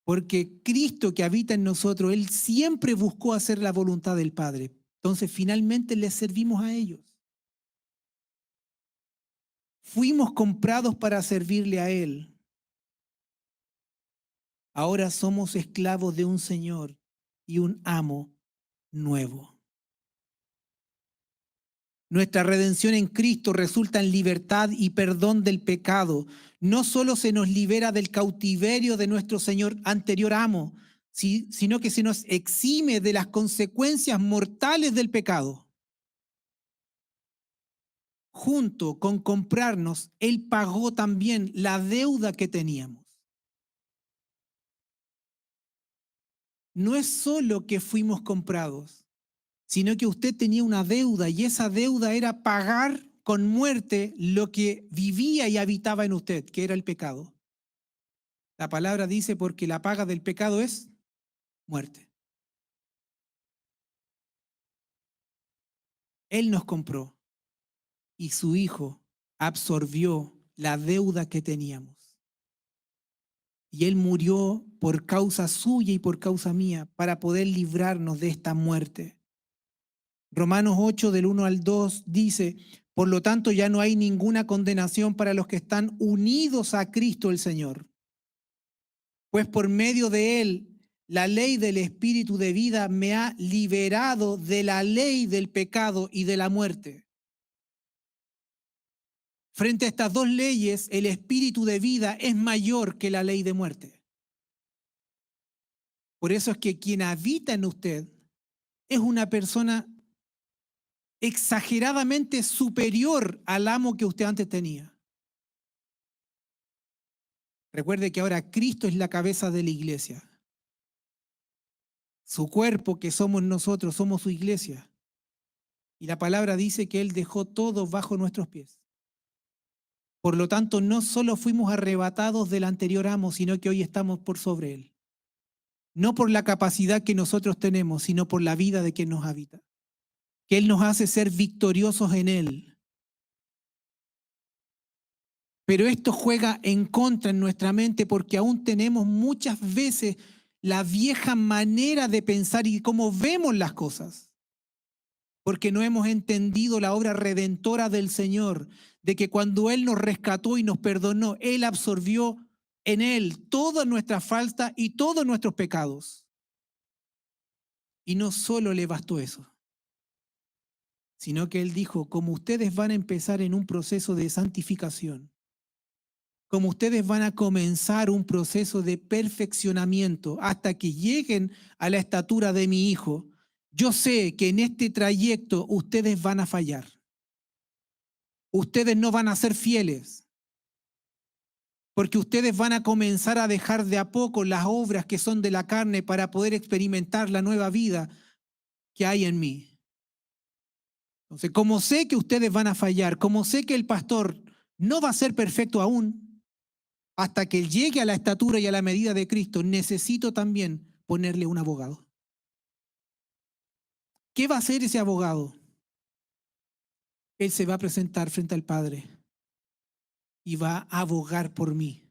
Speaker 1: Porque Cristo que habita en nosotros, Él siempre buscó hacer la voluntad del Padre. Entonces finalmente les servimos a ellos. Fuimos comprados para servirle a Él. Ahora somos esclavos de un Señor y un amo nuevo. Nuestra redención en Cristo resulta en libertad y perdón del pecado. No solo se nos libera del cautiverio de nuestro Señor anterior amo, sino que se nos exime de las consecuencias mortales del pecado. Junto con comprarnos, Él pagó también la deuda que teníamos. No es solo que fuimos comprados, sino que usted tenía una deuda y esa deuda era pagar con muerte lo que vivía y habitaba en usted, que era el pecado. La palabra dice, porque la paga del pecado es muerte. Él nos compró y su Hijo absorbió la deuda que teníamos. Y Él murió por causa suya y por causa mía para poder librarnos de esta muerte. Romanos 8 del 1 al 2 dice, por lo tanto ya no hay ninguna condenación para los que están unidos a Cristo el Señor. Pues por medio de Él, la ley del Espíritu de vida me ha liberado de la ley del pecado y de la muerte. Frente a estas dos leyes, el Espíritu de vida es mayor que la ley de muerte. Por eso es que quien habita en usted es una persona exageradamente superior al amo que usted antes tenía. Recuerde que ahora Cristo es la cabeza de la iglesia. Su cuerpo, que somos nosotros, somos su iglesia. Y la palabra dice que Él dejó todo bajo nuestros pies. Por lo tanto, no solo fuimos arrebatados del anterior amo, sino que hoy estamos por sobre Él. No por la capacidad que nosotros tenemos, sino por la vida de quien nos habita. Que Él nos hace ser victoriosos en Él. Pero esto juega en contra en nuestra mente porque aún tenemos muchas veces la vieja manera de pensar y cómo vemos las cosas. Porque no hemos entendido la obra redentora del Señor, de que cuando Él nos rescató y nos perdonó, Él absorbió en Él toda nuestra falta y todos nuestros pecados. Y no solo le bastó eso, sino que Él dijo, como ustedes van a empezar en un proceso de santificación, como ustedes van a comenzar un proceso de perfeccionamiento hasta que lleguen a la estatura de mi Hijo, yo sé que en este trayecto ustedes van a fallar. Ustedes no van a ser fieles, porque ustedes van a comenzar a dejar de a poco las obras que son de la carne para poder experimentar la nueva vida que hay en mí. Entonces, como sé que ustedes van a fallar, como sé que el pastor no va a ser perfecto aún, hasta que él llegue a la estatura y a la medida de Cristo, necesito también ponerle un abogado. ¿Qué va a hacer ese abogado? Él se va a presentar frente al Padre y va a abogar por mí.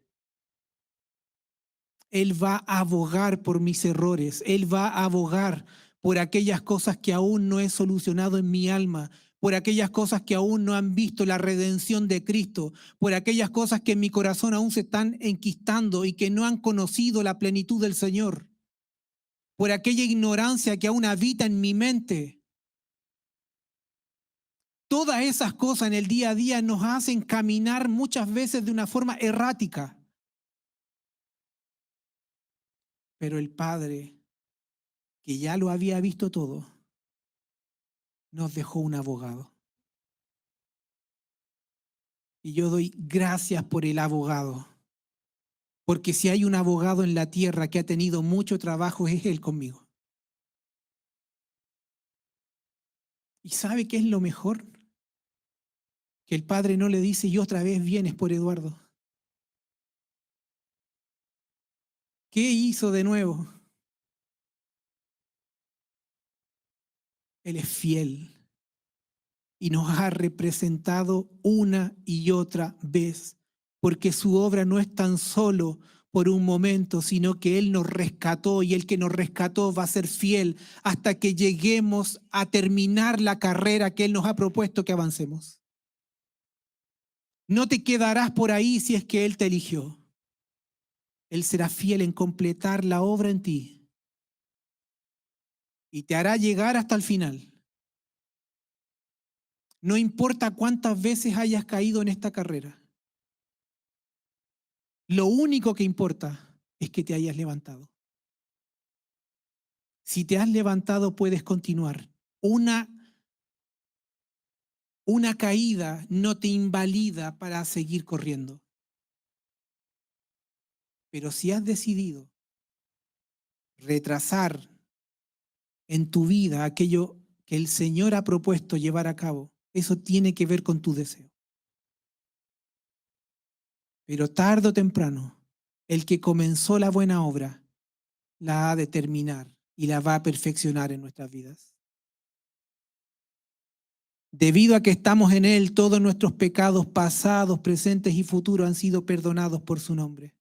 Speaker 1: Él va a abogar por mis errores. Él va a abogar por aquellas cosas que aún no he solucionado en mi alma, por aquellas cosas que aún no han visto la redención de Cristo, por aquellas cosas que en mi corazón aún se están enquistando y que no han conocido la plenitud del Señor, por aquella ignorancia que aún habita en mi mente. Todas esas cosas en el día a día nos hacen caminar muchas veces de una forma errática. Pero el Padre, que ya lo había visto todo, nos dejó un abogado. Y yo doy gracias por el abogado, porque si hay un abogado en la tierra que ha tenido mucho trabajo, es él conmigo. ¿Y sabe qué es lo mejor? Que el Padre no le dice, y otra vez vienes por Eduardo. ¿Qué hizo de nuevo? Él es fiel y nos ha representado una y otra vez, porque su obra no es tan solo por un momento, sino que Él nos rescató y el que nos rescató va a ser fiel hasta que lleguemos a terminar la carrera que Él nos ha propuesto que avancemos. No te quedarás por ahí si es que Él te eligió. Él será fiel en completar la obra en ti y te hará llegar hasta el final. No importa cuántas veces hayas caído en esta carrera. Lo único que importa es que te hayas levantado. Si te has levantado, puedes continuar. Una caída no te invalida para seguir corriendo. Pero si has decidido retrasar en tu vida aquello que el Señor ha propuesto llevar a cabo, eso tiene que ver con tu deseo. Pero tarde o temprano, el que comenzó la buena obra la ha de terminar y la va a perfeccionar en nuestras vidas. Debido a que estamos en Él, todos nuestros pecados pasados, presentes y futuros han sido perdonados por su nombre.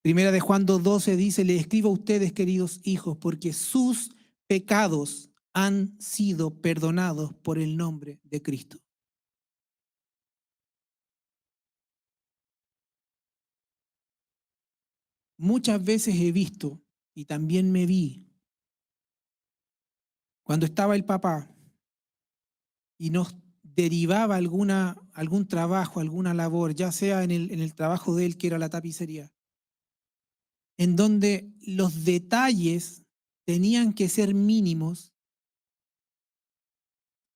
Speaker 1: Primera de Juan 2:12 dice, le escribo a ustedes, queridos hijos, porque sus pecados han sido perdonados por el nombre de Cristo. Muchas veces he visto, y también me vi, cuando estaba el papá y nos derivaba algún trabajo, alguna labor, ya sea en el trabajo de él, que era la tapicería, en donde los detalles tenían que ser mínimos.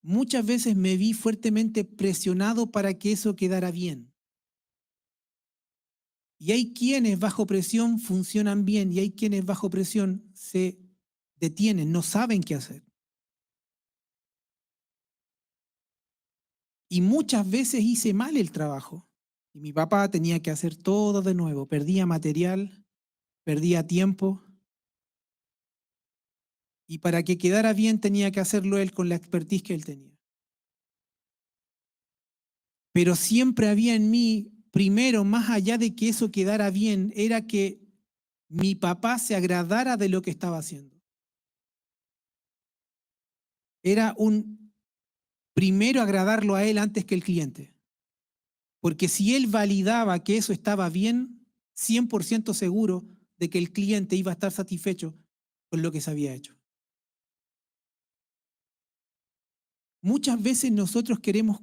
Speaker 1: Muchas veces me vi fuertemente presionado para que eso quedara bien. Y hay quienes bajo presión funcionan bien y hay quienes bajo presión se detienen, no saben qué hacer. Y muchas veces hice mal el trabajo. Y mi papá tenía que hacer todo de nuevo. Perdía material, perdía tiempo. Y para que quedara bien tenía que hacerlo él con la expertise que él tenía. Pero siempre había en mí, primero, más allá de que eso quedara bien, era que mi papá se agradara de lo que estaba haciendo. Era un primero agradarlo a él antes que el cliente. Porque si él validaba que eso estaba bien, 100% seguro de que el cliente iba a estar satisfecho con lo que se había hecho. Muchas veces nosotros queremos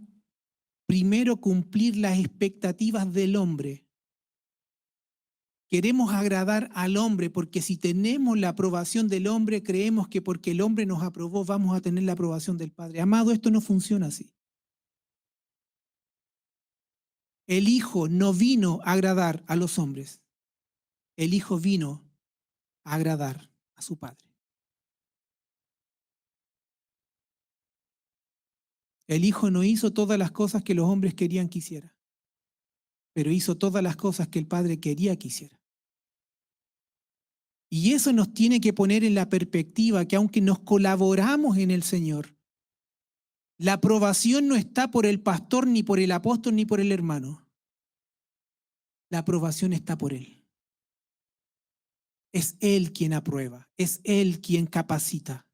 Speaker 1: primero cumplir las expectativas del hombre. Queremos agradar al hombre porque si tenemos la aprobación del hombre, creemos que porque el hombre nos aprobó vamos a tener la aprobación del Padre. Amado, esto no funciona así. El Hijo no vino a agradar a los hombres. El Hijo vino a agradar a su Padre. El Hijo no hizo todas las cosas que los hombres querían que hiciera, pero hizo todas las cosas que el Padre quería que hiciera. Y eso nos tiene que poner en la perspectiva que aunque nos colaboramos en el Señor, la aprobación no está por el pastor, ni por el apóstol, ni por el hermano. La aprobación está por Él. Es Él quien aprueba, es Él quien capacita.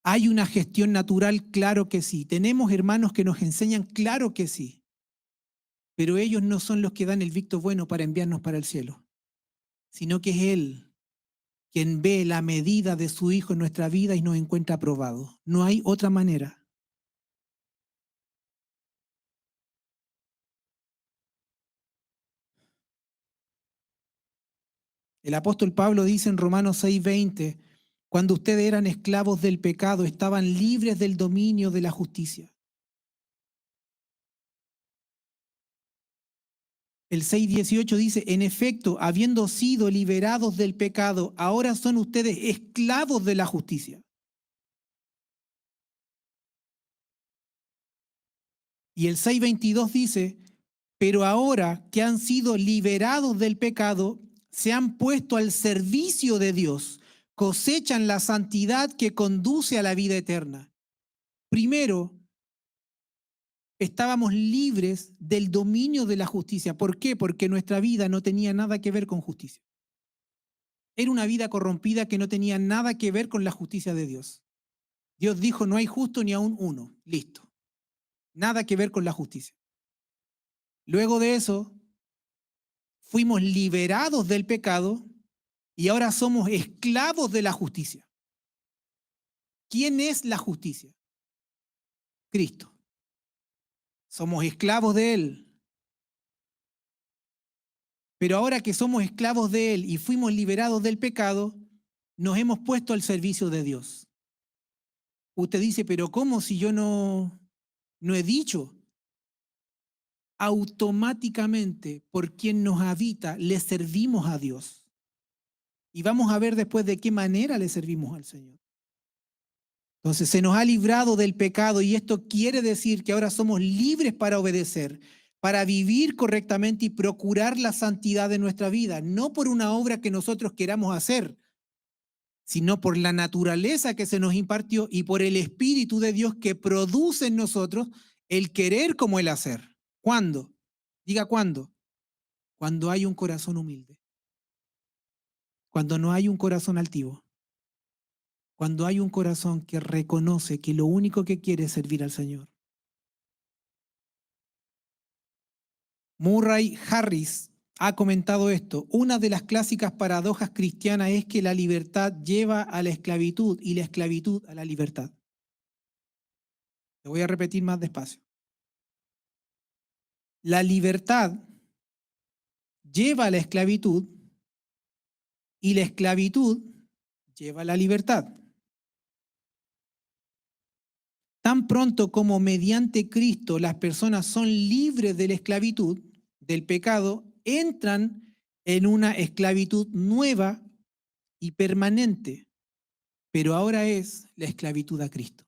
Speaker 1: ¿Hay una gestión natural? Claro que sí. ¿Tenemos hermanos que nos enseñan? Claro que sí. Pero ellos no son los que dan el visto bueno para enviarnos para el cielo, sino que es Él quien ve la medida de su Hijo en nuestra vida y nos encuentra aprobado. No hay otra manera. El apóstol Pablo dice en Romanos 6:20, cuando ustedes eran esclavos del pecado, estaban libres del dominio de la justicia. El 6:18 dice, en efecto, habiendo sido liberados del pecado, ahora son ustedes esclavos de la justicia. Y el 6:22 dice, pero ahora que han sido liberados del pecado, se han puesto al servicio de Dios, cosechan la santidad que conduce a la vida eterna. Primero, estábamos libres del dominio de la justicia. ¿Por qué? Porque nuestra vida no tenía nada que ver con justicia. Era una vida corrompida que no tenía nada que ver con la justicia de Dios. Dios dijo, no hay justo ni aún uno. Listo. Nada que ver con la justicia. Luego de eso, fuimos liberados del pecado y ahora somos esclavos de la justicia. ¿Quién es la justicia? Cristo. Somos esclavos de Él. Pero ahora que somos esclavos de Él y fuimos liberados del pecado, nos hemos puesto al servicio de Dios. Usted dice, pero ¿cómo si yo no he dicho? Automáticamente, por quien nos habita, le servimos a Dios. Y vamos a ver después de qué manera le servimos al Señor. Entonces se nos ha librado del pecado y esto quiere decir que ahora somos libres para obedecer, para vivir correctamente y procurar la santidad de nuestra vida, no por una obra que nosotros queramos hacer, sino por la naturaleza que se nos impartió y por el Espíritu de Dios que produce en nosotros el querer como el hacer. ¿Cuándo? Diga cuándo. Cuando hay un corazón humilde, cuando no hay un corazón altivo, cuando hay un corazón que reconoce que lo único que quiere es servir al Señor. Murray Harris ha comentado esto. Una de las clásicas paradojas cristianas es que la libertad lleva a la esclavitud y la esclavitud a la libertad. Lo voy a repetir más despacio. La libertad lleva a la esclavitud y la esclavitud lleva a la libertad. Tan pronto como mediante Cristo las personas son libres de la esclavitud, del pecado, entran en una esclavitud nueva y permanente, pero ahora es la esclavitud a Cristo.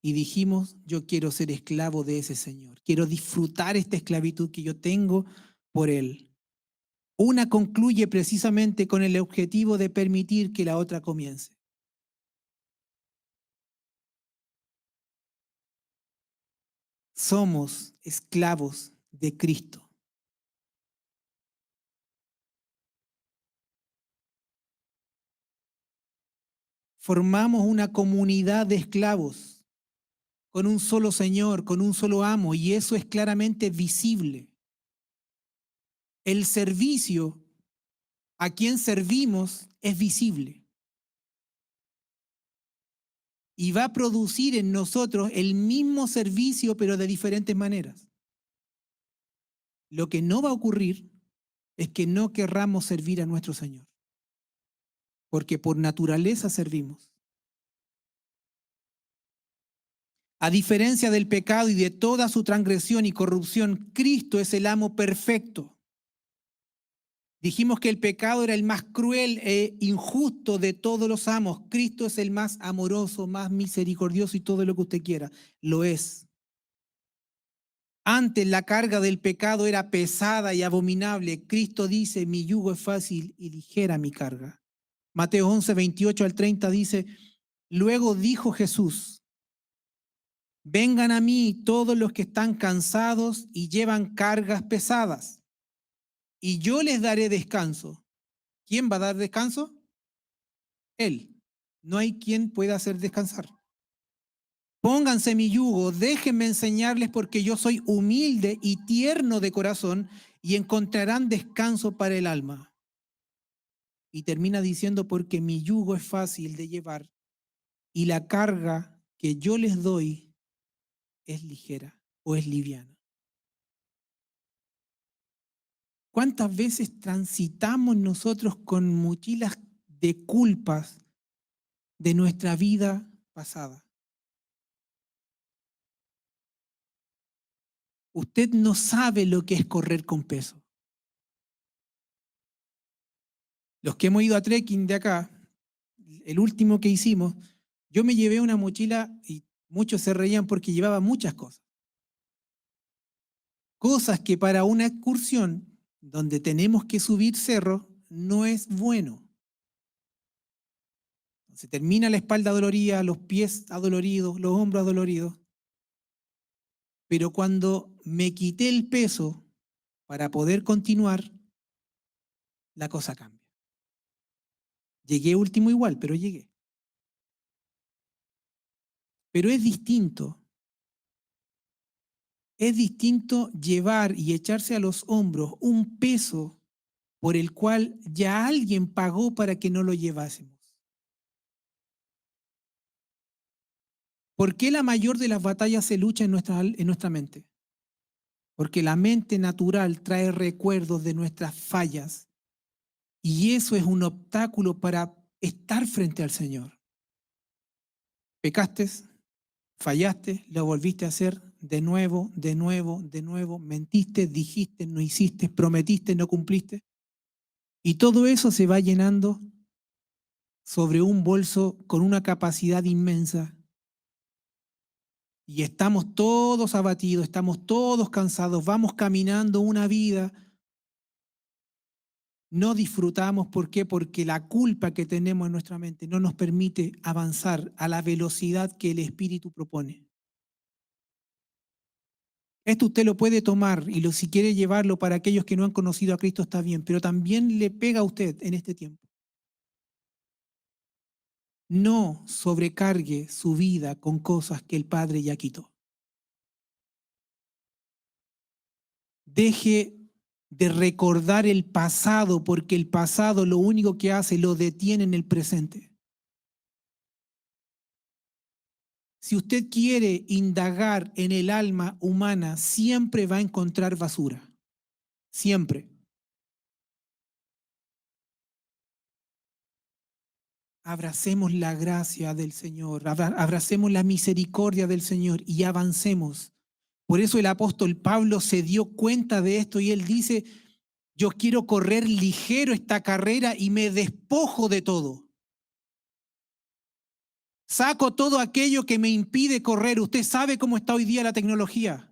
Speaker 1: Y dijimos, yo quiero ser esclavo de ese Señor, quiero disfrutar esta esclavitud que yo tengo por Él. Una concluye precisamente con el objetivo de permitir que la otra comience. Somos esclavos de Cristo. Formamos una comunidad de esclavos con un solo Señor, con un solo amo, y eso es claramente visible. El servicio a quien servimos es visible y va a producir en nosotros el mismo servicio, pero de diferentes maneras. Lo que no va a ocurrir es que no querramos servir a nuestro Señor, porque por naturaleza servimos. A diferencia del pecado y de toda su transgresión y corrupción, Cristo es el amo perfecto. Dijimos que el pecado era el más cruel e injusto de todos los amos. Cristo es el más amoroso, más misericordioso y todo lo que usted quiera. Lo es. Antes la carga del pecado era pesada y abominable. Cristo dice, mi yugo es fácil y ligera mi carga. Mateo 11, 28 al 30 dice, luego dijo Jesús, vengan a mí todos los que están cansados y llevan cargas pesadas, y yo les daré descanso. ¿Quién va a dar descanso? Él. No hay quien pueda hacer descansar. Pónganse mi yugo, déjenme enseñarles porque yo soy humilde y tierno de corazón y encontrarán descanso para el alma. Y termina diciendo porque mi yugo es fácil de llevar y la carga que yo les doy es ligera o es liviana. ¿Cuántas veces transitamos nosotros con mochilas de culpas de nuestra vida pasada? Usted no sabe lo que es correr con peso. Los que hemos ido a trekking de acá, el último que hicimos, yo me llevé una mochila y muchos se reían porque llevaba muchas cosas. Cosas que para una excursión donde tenemos que subir cerros no es bueno. Se termina la espalda dolorida, los pies adoloridos, los hombros adoloridos. Pero cuando me quité el peso para poder continuar, la cosa cambia. Llegué último igual, pero llegué. Pero es distinto. Es distinto llevar y echarse a los hombros un peso por el cual ya alguien pagó para que no lo llevásemos. ¿Por qué la mayor de las batallas se lucha en nuestra mente? Porque la mente natural trae recuerdos de nuestras fallas y eso es un obstáculo para estar frente al Señor. Pecaste, fallaste, lo volviste a hacer de nuevo, de nuevo, de nuevo, mentiste, dijiste, no hiciste, prometiste, no cumpliste. Y todo eso se va llenando sobre un bolso con una capacidad inmensa. Y estamos todos abatidos, estamos todos cansados, vamos caminando una vida No disfrutamos, ¿por qué? Porque la culpa que tenemos en nuestra mente no nos permite avanzar a la velocidad que el Espíritu propone. Esto usted lo puede tomar y si quiere llevarlo para aquellos que no han conocido a Cristo está bien, pero también le pega a usted en este tiempo. No sobrecargue su vida con cosas que el Padre ya quitó. Deje de recordar el pasado, porque el pasado lo único que hace lo detiene en el presente. Si usted quiere indagar en el alma humana, siempre va a encontrar basura. Siempre. Abracemos la gracia del Señor, abracemos la misericordia del Señor y avancemos. Por eso el apóstol Pablo se dio cuenta de esto y él dice, yo quiero correr ligero esta carrera y me despojo de todo. Saco todo aquello que me impide correr. Usted sabe cómo está hoy día la tecnología.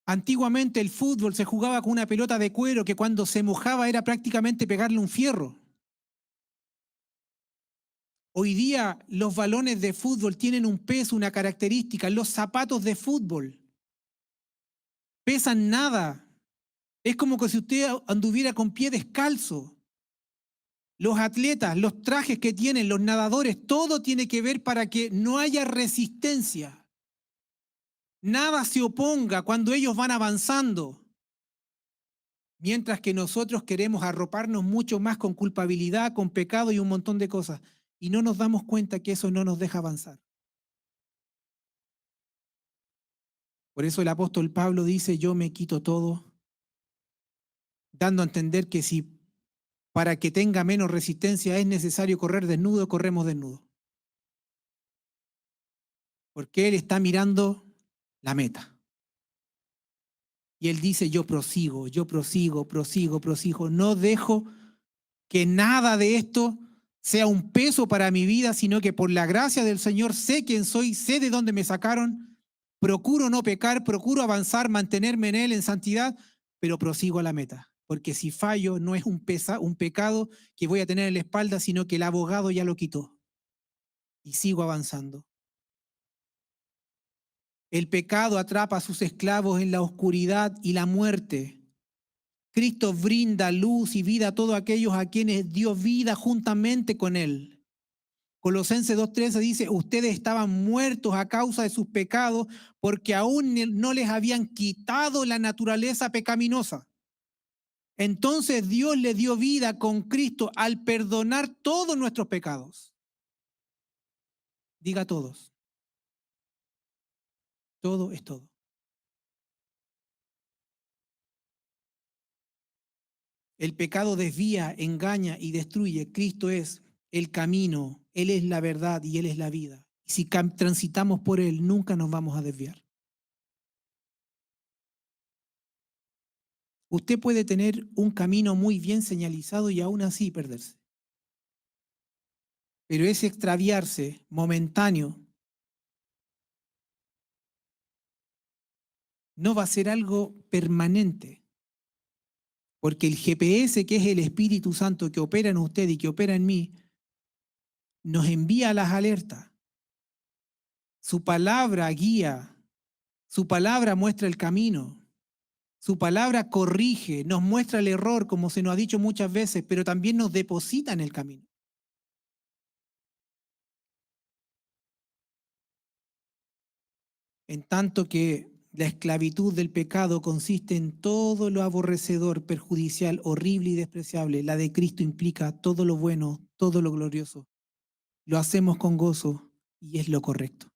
Speaker 1: Antiguamente el fútbol se jugaba con una pelota de cuero que cuando se mojaba era prácticamente pegarle un fierro. Hoy día los balones de fútbol tienen un peso, una característica. Los zapatos de fútbol pesan nada. Es como que si usted anduviera con pie descalzo. Los atletas, los trajes que tienen, los nadadores, todo tiene que ver para que no haya resistencia. Nada se oponga cuando ellos van avanzando. Mientras que nosotros queremos arroparnos mucho más con culpabilidad, con pecado y un montón de cosas. Y no nos damos cuenta que eso no nos deja avanzar. Por eso el apóstol Pablo dice, yo me quito todo, dando a entender que si para que tenga menos resistencia es necesario correr desnudo, corremos desnudo. Porque él está mirando la meta. Y él dice, yo prosigo, prosigo. No dejo que nada de esto sea un peso para mi vida, sino que por la gracia del Señor sé quién soy, sé de dónde me sacaron, procuro no pecar, procuro avanzar, mantenerme en Él en santidad, pero prosigo a la meta. Porque si fallo no es un pecado que voy a tener en la espalda, sino que el abogado ya lo quitó. Y sigo avanzando. El pecado atrapa a sus esclavos en la oscuridad y la muerte. Cristo brinda luz y vida a todos aquellos a quienes dio vida juntamente con Él. Colosenses 2:13 dice, ustedes estaban muertos a causa de sus pecados porque aún no les habían quitado la naturaleza pecaminosa. Entonces Dios le dio vida con Cristo al perdonar todos nuestros pecados. Diga todos. Todo es todo. El pecado desvía, engaña y destruye. Cristo es el camino, Él es la verdad y Él es la vida. Y si transitamos por Él, nunca nos vamos a desviar. Usted puede tener un camino muy bien señalizado y aún así perderse. Pero ese extraviarse momentáneo no va a ser algo permanente. Porque el GPS, que es el Espíritu Santo que opera en usted y que opera en mí, nos envía las alertas. Su palabra guía, su palabra muestra el camino, su palabra corrige, nos muestra el error, como se nos ha dicho muchas veces, pero también nos deposita en el camino. En tanto que la esclavitud del pecado consiste en todo lo aborrecedor, perjudicial, horrible y despreciable. La de Cristo implica todo lo bueno, todo lo glorioso. Lo hacemos con gozo y es lo correcto.